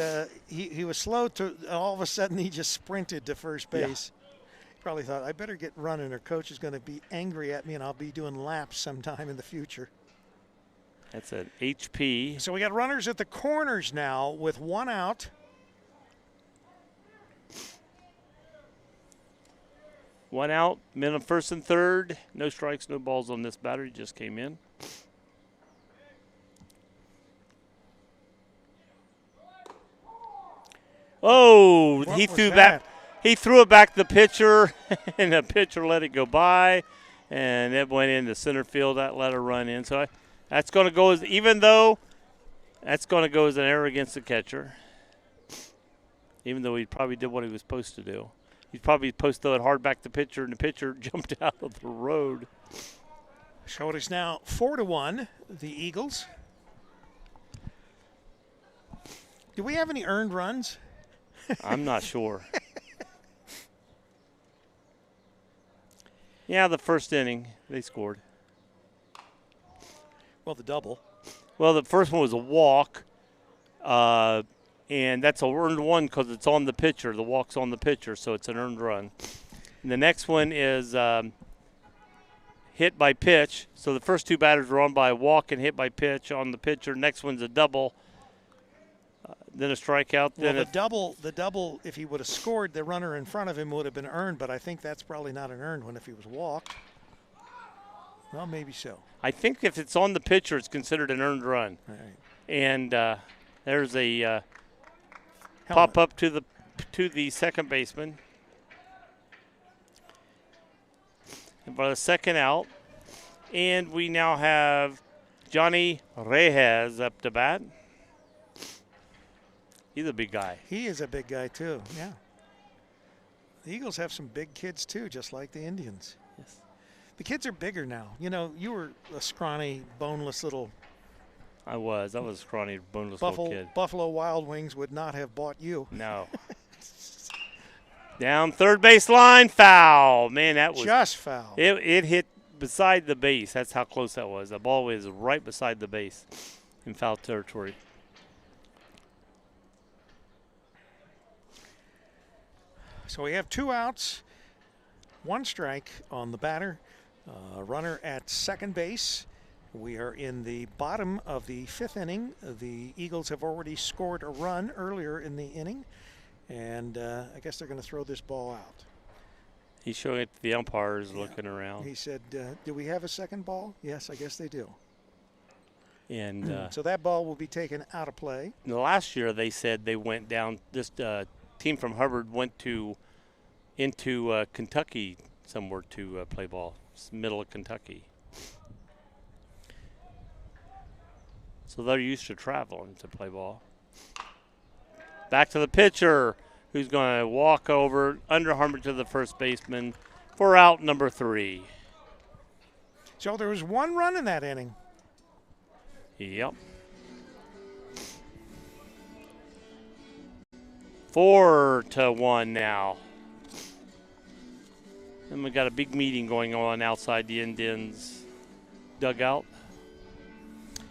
slow to. All of a sudden, he just sprinted to first base. Yeah. Probably thought, I better get running, or coach is going to be angry at me, and I'll be doing laps sometime in the future. That's an HP. So we got runners at the corners now with 1 out. One out, men on first and third. No strikes, no balls on this batter. He just came in. Oh, he threw back. He threw it back to the pitcher, and the pitcher let it go by. and it went into center field. That let her run in. So that's going to go as, even though that's going to go as an error against the catcher, even though he probably did what he was supposed to do. He's probably supposed to throw it hard back to the pitcher, and the pitcher jumped out of the road. So it is now 4-1, the Eagles. Do we have any earned runs? I'm not sure. Yeah, the first inning, they scored. Well, the double. Well, the first one was a walk, and that's an earned one because it's on the pitcher. The walk's on the pitcher, so it's an earned run. And the next one is hit by pitch. So the first two batters were on by a walk and hit by pitch on the pitcher. Next one's a double, then a strikeout. Well, Then the double, if he would have scored, the runner in front of him would have been earned, but I think that's probably not an earned one if he was walked. Well, maybe so. I think if it's on the pitcher, it's considered an earned run. All right. And there's a Helmet. pop up to the second baseman. And for the second out, and we now have Johnny Reyes up to bat. He's a big guy. He is a big guy, too, yeah. The Eagles have some big kids, too, just like the Indians. Yes. The kids are bigger now. You know, you were a scrawny, boneless little I was a scrawny, boneless little kid. Buffalo Wild Wings would not have bought you. No. Down third base line, foul. Man, that was just foul. It hit beside the base. That's how close that was. The ball was right beside the base in foul territory. So we have 2 outs, 1 strike on the batter, runner at second base. We are in the bottom of the 5th inning. The Eagles have already scored a run earlier in the inning, and I guess they're going to throw this ball out. He's showing it to the umpires, looking around. He said, do we have a second ball? Yes, I guess they do. And so that ball will be taken out of play. Last year they said they went down. This team from Hubbard went into Kentucky somewhere to play ball. It's middle of Kentucky. So they're used to traveling to play ball. Back to the pitcher, who's going to walk over, under Hubbard to the first baseman for out number 3. So there was 1 run in that inning. Yep. 4-1 now. And we got a big meeting going on outside the Indians dugout.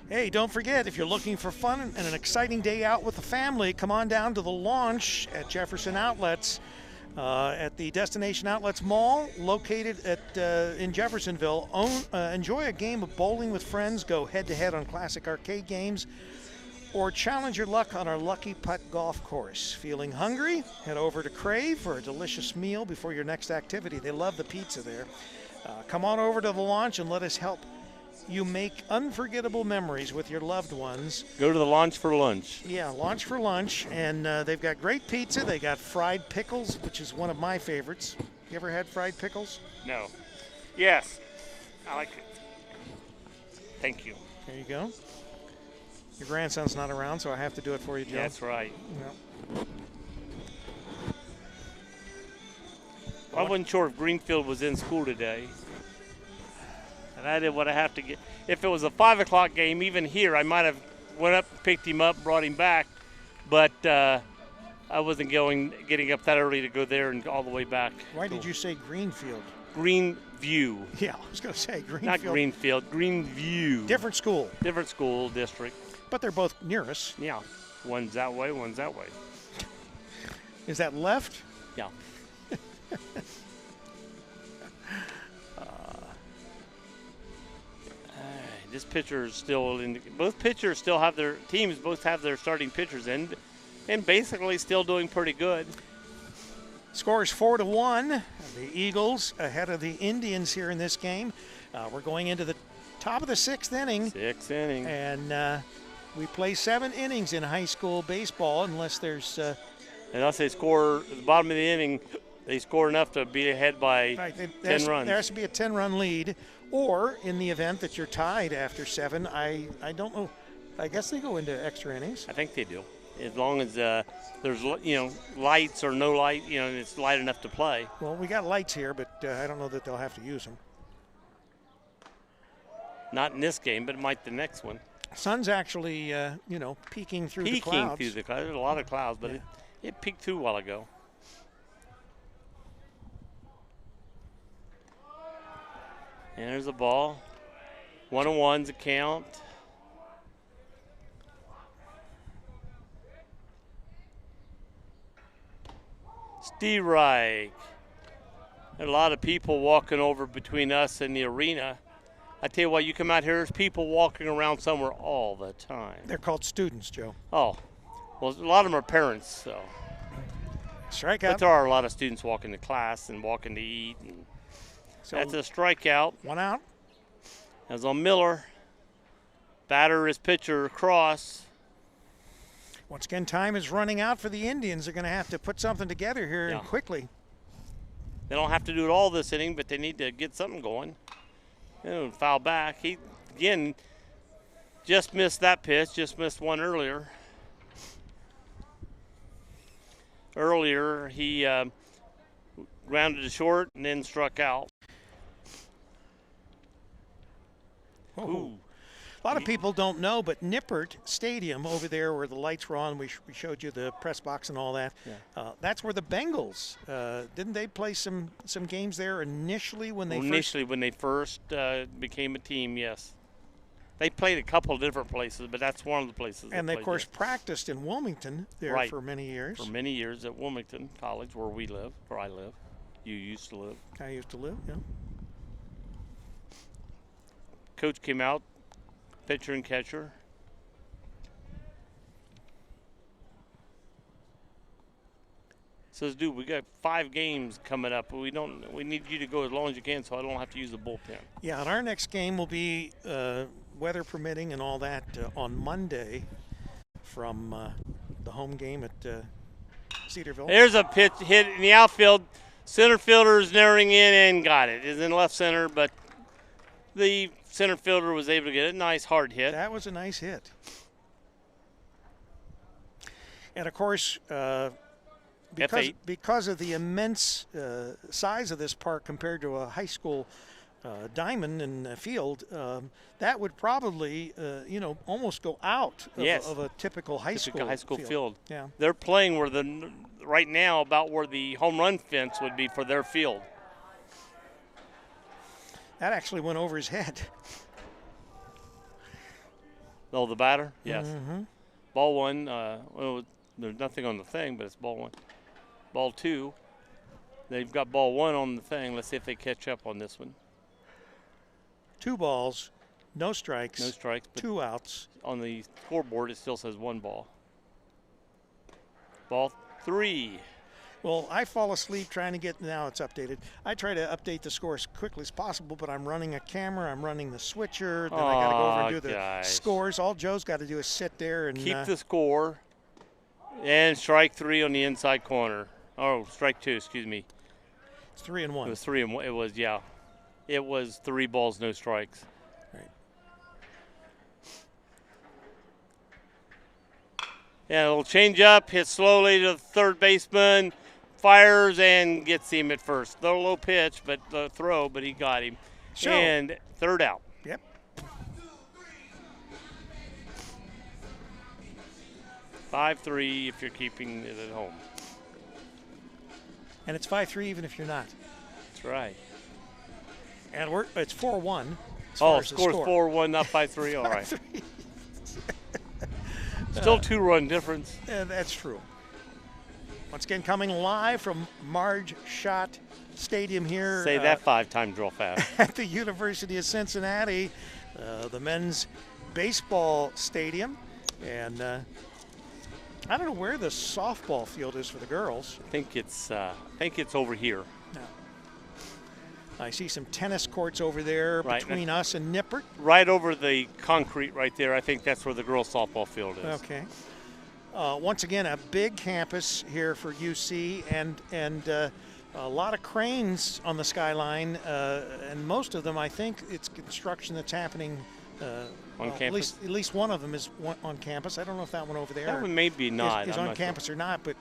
Hey, don't forget, if you're looking for fun and an exciting day out with the family, come on down to the launch at Jefferson Outlets at the Destination Outlets Mall located in Jeffersonville. Enjoy a game of bowling with friends, go head-to-head on classic arcade games, or challenge your luck on our Lucky Putt golf course. Feeling hungry? Head over to Crave for a delicious meal before your next activity. They love the pizza there. Come on over to the launch and let us help you make unforgettable memories with your loved ones. Go to the launch for lunch. Yeah, launch for lunch, and they've got great pizza. They got fried pickles, which is one of my favorites. You ever had fried pickles? No. Yes. I like it. Thank you. There you go. Your grandson's not around, so I have to do it for you, Joe. That's right. Yep. I wasn't sure if Greenfield was in school today. And I did what I have to get. If it was a 5 o'clock game, even here, I might have went up, picked him up, brought him back. But I wasn't getting up that early to go there and all the way back. Why did you say Greenfield? Greenview. Yeah, I was going to say Greenfield. Not Greenfield, Greenview. Different school. Different school district. But they're both near us. Yeah. One's that way, one's that way. Is that left? Yeah. This pitcher is still in. Both pitchers still have their teams. Both have their starting pitchers in, and basically still doing pretty good. Score is 4-1. The Eagles ahead of the Indians here in this game. We're going into the top of the 6th inning. 6th inning. And we play 7 innings in high school baseball unless there's. And I'll say score at the bottom of the inning. They score enough to be ahead by Right, 10 runs. There has to be a 10-run lead, or in the event that you're tied after 7, I don't know. I guess they go into extra innings. I think they do, as long as there's lights or no light, and it's light enough to play. Well, we got lights here, but I don't know that they'll have to use them. Not in this game, but it might the next one. Sun's actually, peeking through the clouds. Peeking through the clouds. There's a lot of clouds, but it peeked through a while ago. And there's a ball. 1-on-1's a count. Strike. There are a lot of people walking over between us and the arena. I tell you what, you come out here, there's people walking around somewhere all the time. They're called students, Joe. Oh, well, a lot of them are parents, so. Strikeout. But there are a lot of students walking to class and walking to eat. And So that's a strikeout. 1 out. That's on Miller. Batter is pitcher cross. Once again, time is running out for the Indians. They're going to have to put something together here and quickly. They don't have to do it all this inning, but they need to get something going. Foul back. He, again, just missed that pitch, just missed one earlier. Earlier, he grounded to short and then struck out. Ooh. A lot of people don't know, but Nippert Stadium over there where the lights were on, we showed you the press box and all that. Yeah. That's where the Bengals, didn't they play some games there initially when they first became a team, yes. They played a couple of different places, but that's one of the places. And they, of course, practiced in Wilmington there for many years. For many years at Wilmington College, where I live. You used to live. I used to live, yeah. Coach came out, pitcher and catcher. Says, dude, we got 5 games coming up, but we need you to go as long as you can so I don't have to use the bullpen. Yeah, and our next game will be weather permitting and all that on Monday from the home game at Cedarville. There's a pitch hit in the outfield. Center fielder is narrowing in and got it. It's in left center, but the center fielder was able to get it. Nice hard hit. That was a nice hit. And of course, because of the immense size of this park compared to a high school diamond and field, that would probably almost go out of a typical high school field. Yeah, they're playing right now about where the home run fence would be for their field. That actually went over his head. Oh, the batter? Yes. Mm-hmm. Ball 1. There's nothing on the thing, but it's ball 1. Ball 2. They've got ball 1 on the thing. Let's see if they catch up on this one. 2 balls, no strikes. No strikes. But 2 outs. On the scoreboard, it still says 1 ball. Ball 3. Well, I fall asleep trying to now it's updated. I try to update the score as quickly as possible, but I'm running a camera, I'm running the switcher, then I got to go over and do the scores. All Joe's got to do is sit there and keep the score. And strike 3 on the inside corner. Oh, strike 2, excuse me. It's 3-1. It was 3-1. It was, yeah. It was 3 balls, no strikes. Right. Yeah, a little change up, hit slowly to the third baseman, fires and gets him at first. The low pitch, but the throw, but he got him. Sure. And third out. Yep. 5-3 if you're keeping it at home. And it's 5-3 even if you're not. That's right. And it's 4-1. Score's 4-1, not 5-3. All right. Still 2-run difference. Yeah, that's true. Once again, coming live from Marge Schott Stadium here. Say that 5 times real fast. At the University of Cincinnati, the men's baseball stadium. And I don't know where the softball field is for the girls. I think it's over here. No. I see some tennis courts over there between us and Nippert. Right over the concrete right there. I think that's where the girls' softball field is. Okay. Once again, a big campus here for UC, and a lot of cranes on the skyline, and most of them, I think, it's construction that's happening. On campus? At least one of them is on campus. I don't know if that one over there That one may be not. is I'm on not campus sure. or not, but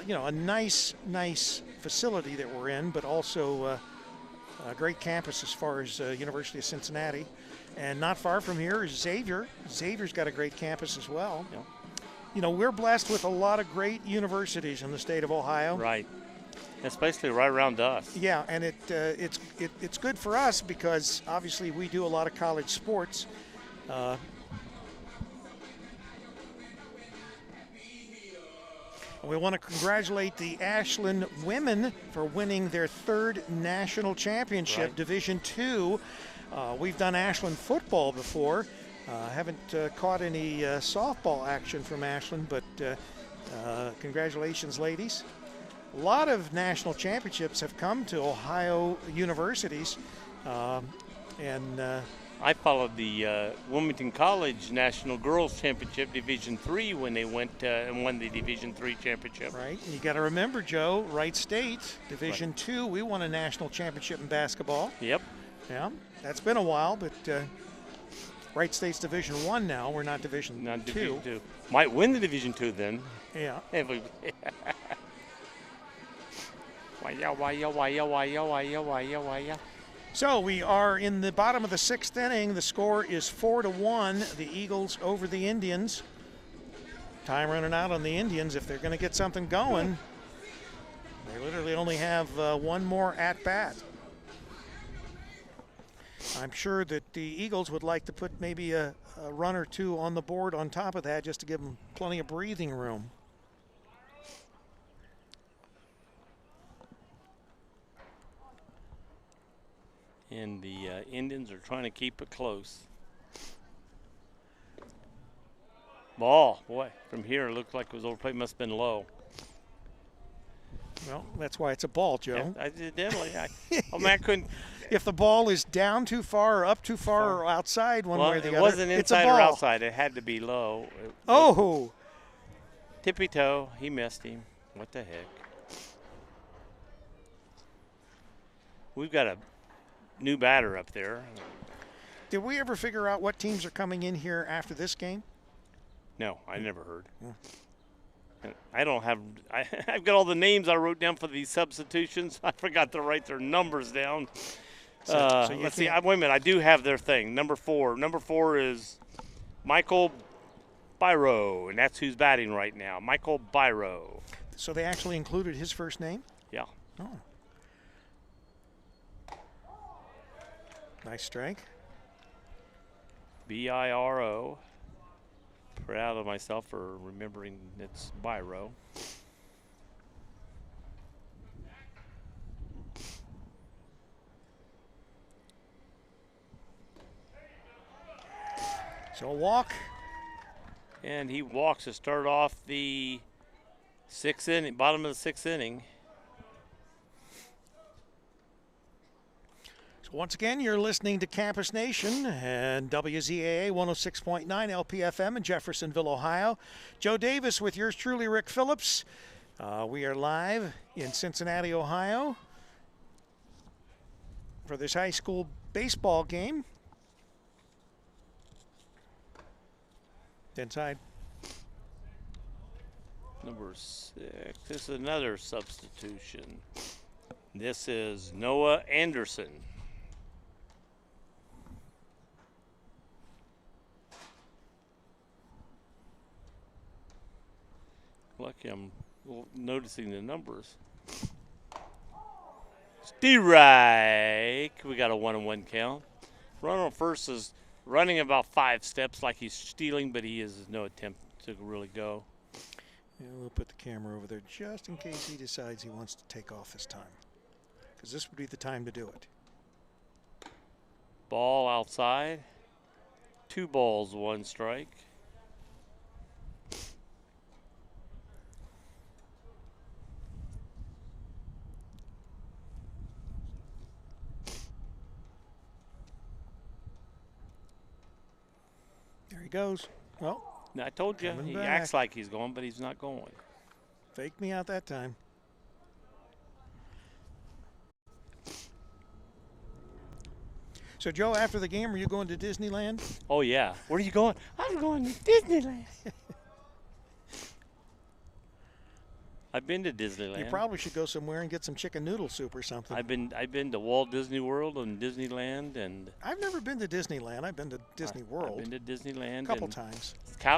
a nice facility that we're in, but also a great campus as far as University of Cincinnati. And not far from here is Xavier. Xavier's got a great campus as well. Yeah. You know, we're blessed with a lot of great universities in the state of Ohio. Right. Especially right around us. Yeah, and it's good for us because obviously we do a lot of college sports. We want to congratulate the Ashland women for winning their 3rd national championship, Right. Division II. We've done Ashland football before. Haven't caught any softball action from Ashland, but congratulations, ladies. A lot of national championships have come to Ohio universities, and I followed the Wilmington College National Girls Championship Division III when they went and won the Division III championship. right. You got to remember, Joe, Wright State Division II. We won a national championship in basketball. Yep. Yeah, that's been a while, but Wright State's Division I now. We're not Division Not II. Division II. Might win the Division II then. Yeah. If we- Why-ya. So we are in the bottom of the 6th inning. The score is 4-1. The Eagles over the Indians. Time running out on the Indians. If they're going to get something going, they literally only have one more at bat. I'm sure that the Eagles would like to put maybe a run or two on the board on top of that just to give them plenty of breathing room. And the Indians are trying to keep it close. Ball, boy, from here it looked like it was overplayed. Must have been low. Well, that's why it's a ball, Joe. Yeah, I couldn't. If the ball is down too far or up too far or outside one way or the it other, wasn't it's a inside ball. or outside. It had to be low. Oh! Tippy toe. He missed him. What the heck? We've got a new batter up there. Did we ever figure out what teams are coming in here after this game? No, I never heard. I don't have. I've got all the names I wrote down for these substitutions. I forgot to write their numbers down. So you Let's see. can't- Wait a minute. I do have their thing. Number 4. Number 4 is Michael Byro, and that's who's batting right now. Michael Byro. So they actually included his first name? Yeah. Oh. Nice strike. Biro. Proud of myself for remembering it's Byro. So a walk. And he walks to start off the 6th inning, bottom of the 6th inning. So once again, you're listening to Campus Nation and WZAA 106.9 LPFM in Jeffersonville, Ohio. Joe Davis with yours truly, Rick Phillips. We are live in Cincinnati, Ohio for this high school baseball game. Inside. Number 6. This is another substitution. This is Noah Anderson. Lucky I'm noticing the numbers. Strike. We got a 1-1 count. Runner on first is running about 5 steps like he's stealing, but he has no attempt to really go. Yeah, we'll put the camera over there just in case he decides he wants to take off this time, because this would be the time to do it. Ball outside. 2 balls, 1 strike. There he goes. Well, Now, I told you, Coming he back. acts like he's going, but he's not going. Faked me out that time. So, Joe, after the game, are you going to Disneyland? Oh, yeah. Where are you going? I'm going to Disneyland. I've been to Disneyland. You probably should go somewhere and get some chicken noodle soup or something. I've been to Walt Disney World and Disneyland, and I've never been to Disneyland. I've been to Disney World. I've been to Disneyland a couple times.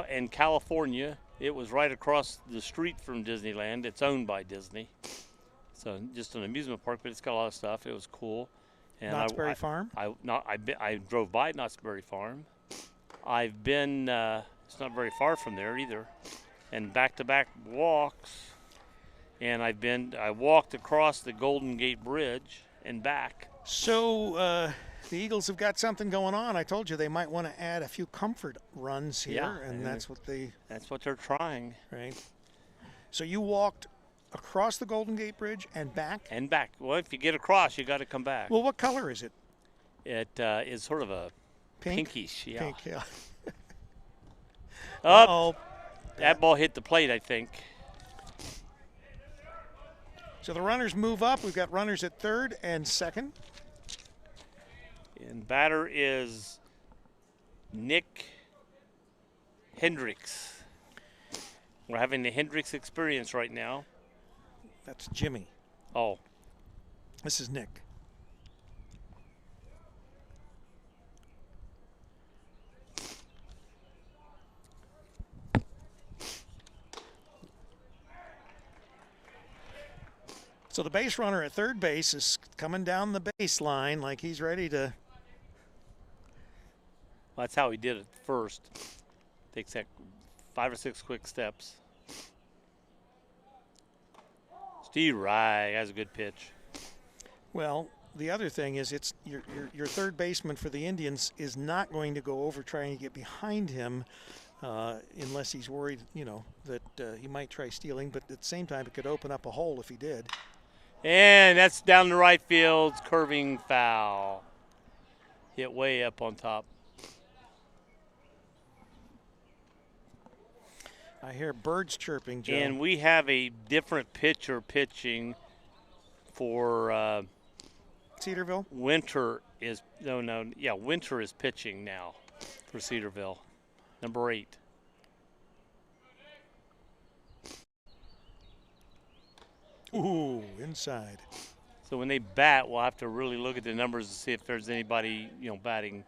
In California, it was right across the street from Disneyland. It's owned by Disney, so just an amusement park, but it's got a lot of stuff. It was cool. And Knott's Berry Farm. I drove by Knott's Berry Farm. I've been. It's not very far from there either, and back-to-back walks. And I walked across the Golden Gate Bridge and back. So the Eagles have got something going on. I told you they might want to add a few comfort runs here, and that's what they're trying. Right. So you walked across the Golden Gate Bridge and back? And back. Well, if you get across, you got to come back. Well, what color is it? It is sort of a pinkish, yeah. Pink, yeah. Oh, that ball hit the plate, I think. So the runners move up. We've got runners at third and second. And batter is Nick Hendricks. We're having the Hendricks experience right now. That's Jimmy. Oh. This is Nick. So the base runner at third base is coming down the baseline like he's ready to. Well, that's how he did it first. Takes that 5 or 6 quick steps. Steve Rye has a good pitch. Well, the other thing is it's your third baseman for the Indians is not going to go over trying to get behind him unless he's worried, that he might try stealing. But at the same time, it could open up a hole if he did. And that's down the right field, curving foul. Hit way up on top. I hear birds chirping, Joe. And we have a different pitcher pitching for Cedarville. Winter is Winter is pitching now for Cedarville, number 8. Ooh, inside. So when they bat, we'll have to really look at the numbers to see if there's anybody, batting.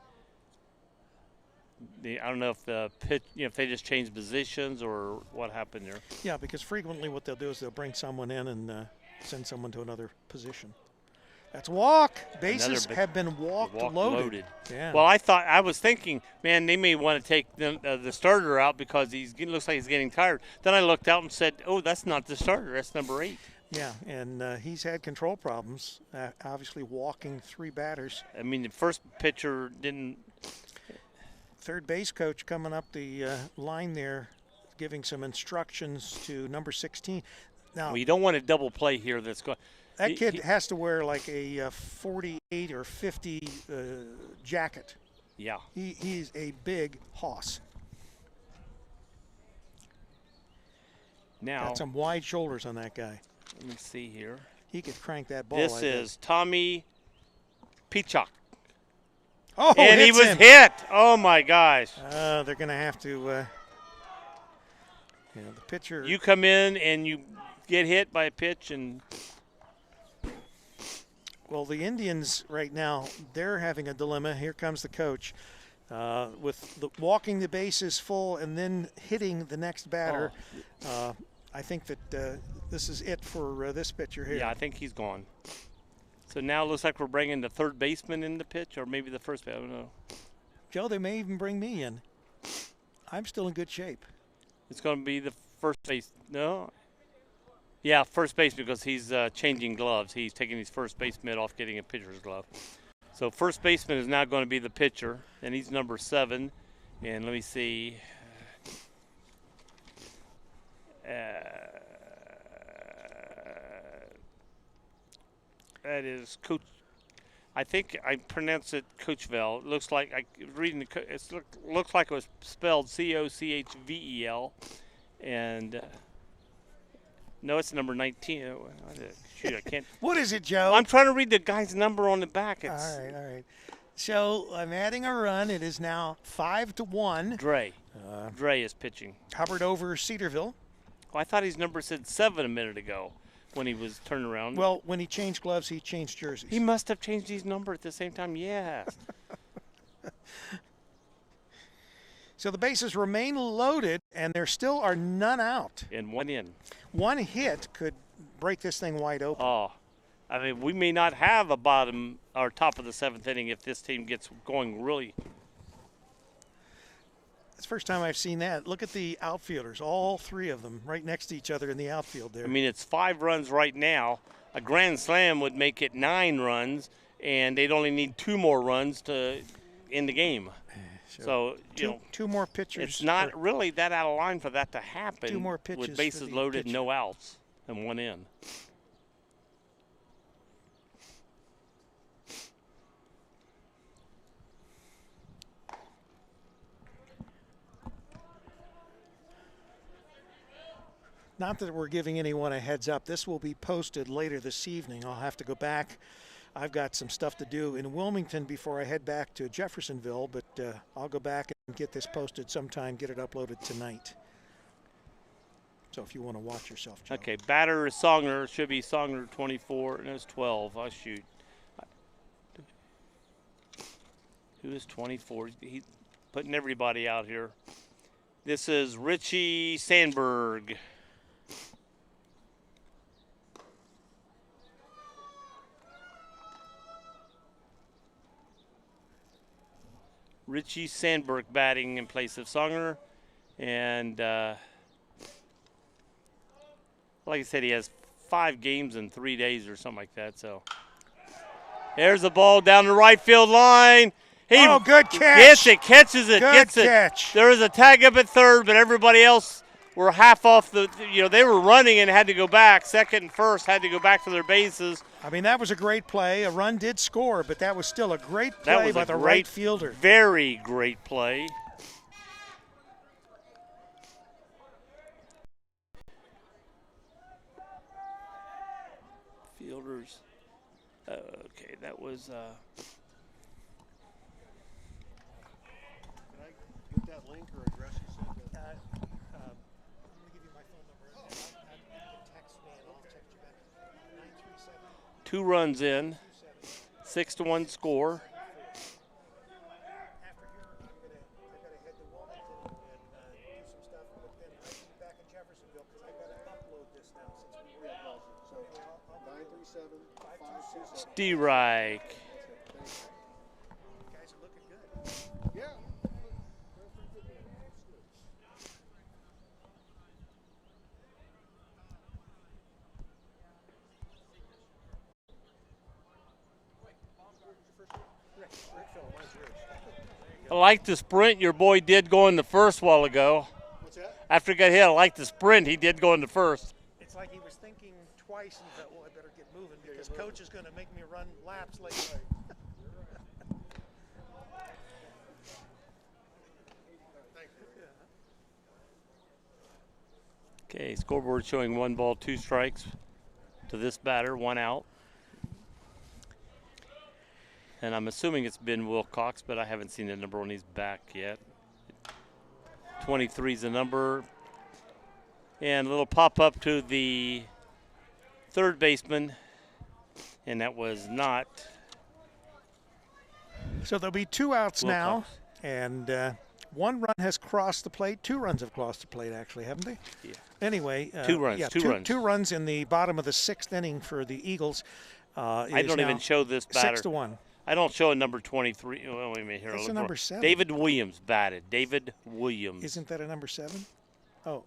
I don't know if the pitch, if they just change positions or what happened there. Yeah, because frequently what they'll do is they'll bring someone in and send someone to another position. That's walk. Bases have been walked loaded. Yeah. Well, I was thinking, man, they may want to take the starter out because looks like he's getting tired. Then I looked out and said, oh, that's not the starter. That's number 8. Yeah, and he's had control problems, obviously walking 3 batters. I mean, the first pitcher didn't. Third base coach coming up the line there, giving some instructions to number 16. Now, you don't want a double play here that's going. That kid has to wear like a 48 or 50 jacket. Yeah. He's a big hoss. Now. Got some wide shoulders on that guy. Let me see here. He could crank that ball. This is Tommy Peacock. Oh, and he was hit. Oh, my gosh. They're going to have to the pitcher. You come in and you get hit by a pitch and. Well, the Indians right now, they're having a dilemma. Here comes the coach with walking the bases full and then hitting the next batter. Oh. I think that this is it for this pitcher here. Yeah, I think he's gone. So now it looks like we're bringing the third baseman in the pitch, or maybe the first baseman. I don't know. Joe, they may even bring me in. I'm still in good shape. It's going to be the first base. No. Yeah, first base because he's changing gloves. He's taking his first base mitt off, getting a pitcher's glove. So first baseman is now going to be the pitcher, and he's number 7. And let me see. That is Coach. I think I pronounce it Coachvel. It looks like looks like it was spelled Cochvevel, and No, it's number 19. Shoot, I can't. What is it, Joe? I'm trying to read the guy's number on the back. It's all right. So I'm adding a run. It is now 5-1. Dre. Dre is pitching. Hubbard over Cedarville. Oh, I thought his number said 7 a minute ago when he was turning around. Well, when he changed gloves, he changed jerseys. He must have changed his number at the same time. Yes. So the bases remain loaded, and there still are none out. And 1 in. One hit could break this thing wide open. Oh, I mean, we may not have a bottom or top of the 7th inning if this team gets going really. It's the first time I've seen that. Look at the outfielders, all 3 of them right next to each other in the outfield there. I mean, it's 5 runs right now. A grand slam would make it 9 runs, and they'd only need 2 more runs to end the game. So, two more pitchers. It's not really that out of line for that to happen. 2 more pitches with bases loaded, no outs, and 1 in. Not that we're giving anyone a heads up. This will be posted later this evening. I'll have to go back. I've got some stuff to do in Wilmington before I head back to Jeffersonville, but I'll go back and get this posted sometime, get it uploaded tonight. So if you want to watch yourself, Joe. Okay, batter is Songner. Should be Songner 24, and it's 12. I'll shoot. Who is 24? He's putting everybody out here. This is Richie Sandberg. Richie Sandberg batting in place of Songner. And like I said, he has 5 games in 3 days or something like that. So there's the ball down the right field line. Good catch. Gets it, catches it, Good gets catch. it. There was a tag up at third, but everybody else were half off the, they were running and had to go back. Second and first had to go back to their bases. I mean, that was a great play. A run did score, but that was still a great play by the right fielder. Very great play. Fielders. Okay, that was. Can I get that link or address you sent? I'm going to give you my phone number. You can text me and I'll text you back. 937. 2 runs in, 6-1 score. After here, I got to head to Wilmington and do some stuff, but then I'll be back in Jeffersonville because I got to upload this now since we were at So 937-527. Strike. guys are looking good. Yeah. I like the sprint your boy did going the first while ago. What's that? After he got hit, I like the sprint he did going the first. It's like he was thinking twice and thought, well, I better get moving because coach is going to make me run laps later. Okay, scoreboard showing 1 ball, 2 strikes to this batter, 1 out. And I'm assuming it's Ben Wilcox, but I haven't seen the number on his back yet. 23 is the number. And a little pop-up to the third baseman, and that was not. So there'll be 2 outs now, Wilcox. and 1 run has crossed the plate. 2 runs have crossed the plate, actually, haven't they? Yeah. Anyway, 2 runs. Yeah, 2 runs. 2 runs in the bottom of the 6th inning for the Eagles. I don't even show this batter. 6-1. I don't show a number 23. Well, wait a minute here. That's a number 7. David Williams batted. David Williams. Isn't that a number 7? Oh,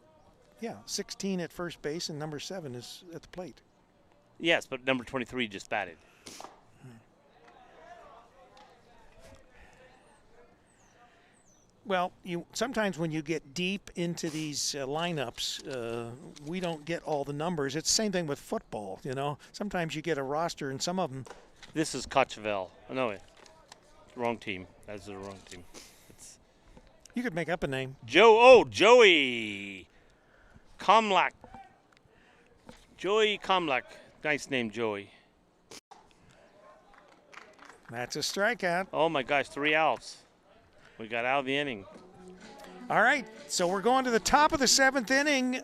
yeah. 16 at first base and number 7 is at the plate. Yes, but number 23 just batted. Well, sometimes when you get deep into these lineups, we don't get all the numbers. It's the same thing with football, Sometimes you get a roster and some of them. This is Coacheville. Oh, no, wrong team. That's the wrong team. You could make up a name. Joey Comlack. Joey Komlek. Nice name, Joey. That's a strikeout. Oh, my gosh, 3 outs. We got out of the inning. All right, so we're going to the top of the 7th inning.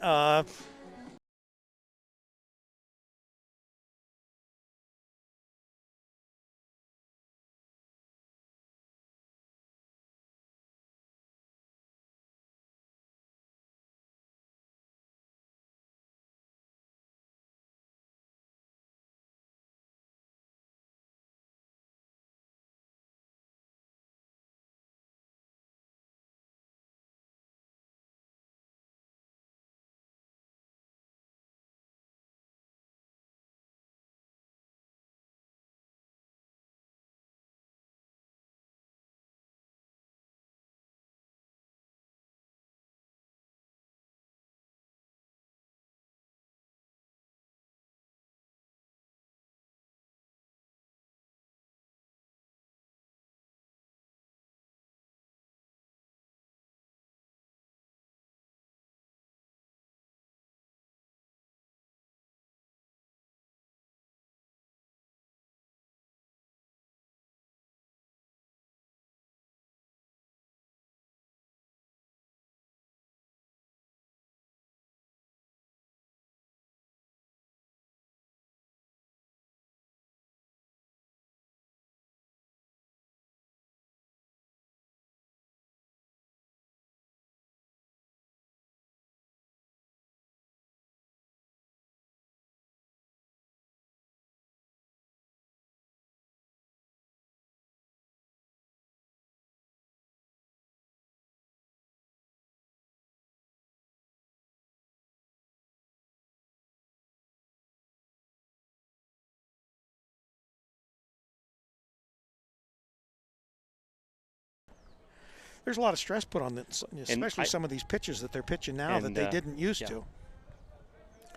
There's a lot of stress put on this, especially some of these pitches that they're pitching now that they didn't used to.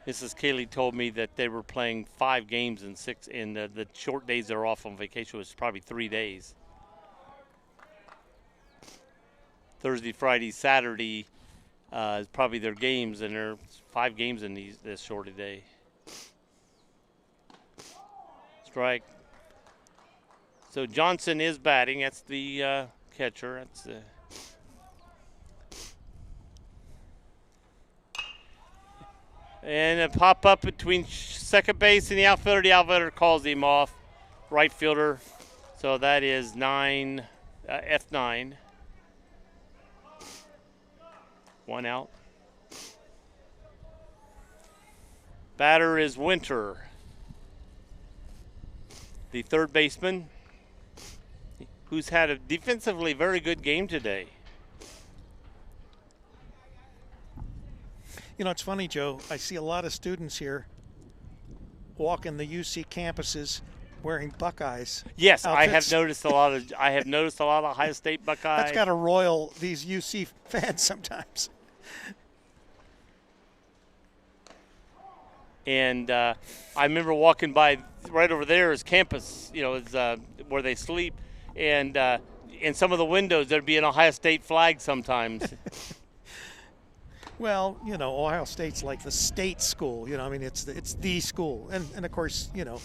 Mrs. Cayley told me that they were playing 5 games in 6, and the short days they're off on vacation was probably 3 days. Thursday, Friday, Saturday is probably their games, and there are 5 games in this short a day. Strike. So Johnson is batting. That's the catcher. That's the and a pop up between second base and the outfielder. The outfielder calls him off. Right fielder. So that is F9. 1 out. Batter is Winter, the third baseman, who's had a defensively very good game today. You know, it's funny, Joe. I see a lot of students here walking the UC campuses wearing Buckeyes. Yes, outfits. I have noticed a lot of. I have noticed a lot of Ohio State Buckeye. That's got to roil these UC fans sometimes. And I remember walking by right over there is campus. You know, is where they sleep, and in some of the windows there'd be an Ohio State flag sometimes. Well, you know, Ohio State's like the state school. You know, I mean, it's the school, and of course, you know,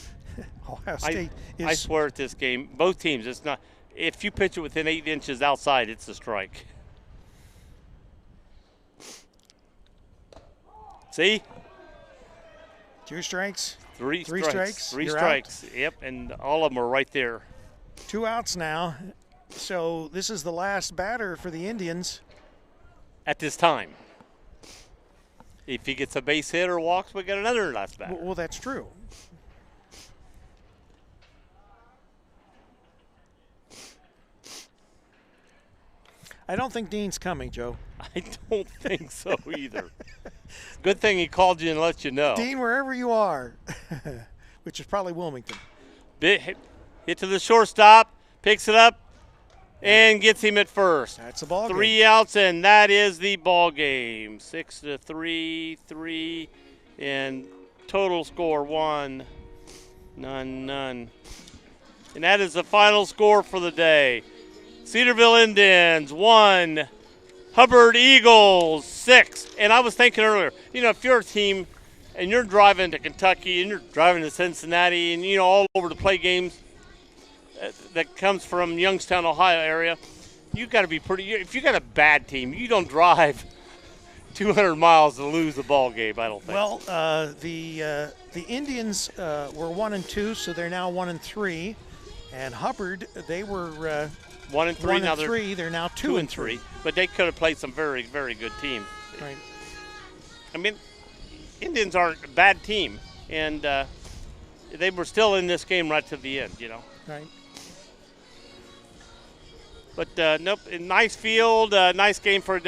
Ohio State is. I swear at this game, both teams, it's not. If you pitch it within 8 inches outside, it's a strike. See? 2 strikes. Three strikes. 3 You're strikes. out. Yep, and all of them are right there. 2 outs now. So this is the last batter for the Indians. At this time. If he gets a base hit or walks, we got another last batter. Well, that's true. I don't think Dean's coming, Joe. I don't think so either. Good thing he called you and let you know. Dean, wherever you are, which is probably Wilmington. Hit to the shortstop, picks it up, and gets him at first. That's a ball game. 3 outs, and that is the ball game. 6-3, and total score 1, none. And that is the final score for the day. Cedarville Indians 1, Hubbard Eagles 6. And I was thinking earlier, you know, if you're a team and you're driving to Kentucky and you're driving to Cincinnati and, you know, all over to play games that comes from Youngstown, Ohio area, you got to be pretty – if you got a bad team, you don't drive 200 miles to lose a ball game, I don't think. Well, the Indians were 1-2, so they're now 1-3. And Hubbard, they were 1-3. Now they're now 2-3. But they could have played some very, very good teams. Right. I mean, Indians aren't a bad team, and they were still in this game right to the end, you know. Right. But nope, a nice field, nice game for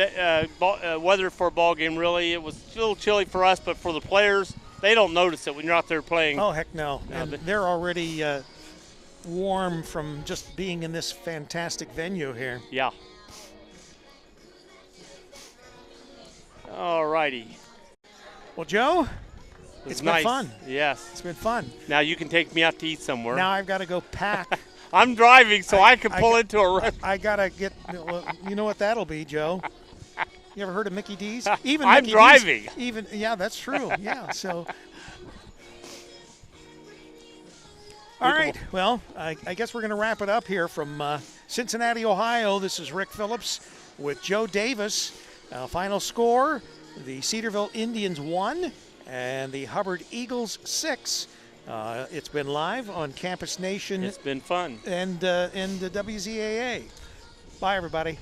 weather for a ball game. Really, it was a little chilly for us, but for the players, they don't notice it when you're out there playing. Oh heck no! And they're already warm from just being in this fantastic venue here. Yeah. All righty. Well, Joe, it's nice. been fun. Yes. It's been fun. Now you can take me out to eat somewhere. Now I've got to go pack. I'm driving, so I can pull into a restaurant. I got to get, well, you know what that'll be, Joe? You ever heard of Mickey D's? Even I'm Mickey driving. D's, yeah, that's true. Yeah, so. All right, well, I guess we're going to wrap it up here from Cincinnati, Ohio. This is Rick Phillips with Joe Davis. Final score, the Cedarville Indians 1 and the Hubbard Eagles 6. It's been live on Campus Nation. It's been fun. And the WZAA. Bye, everybody.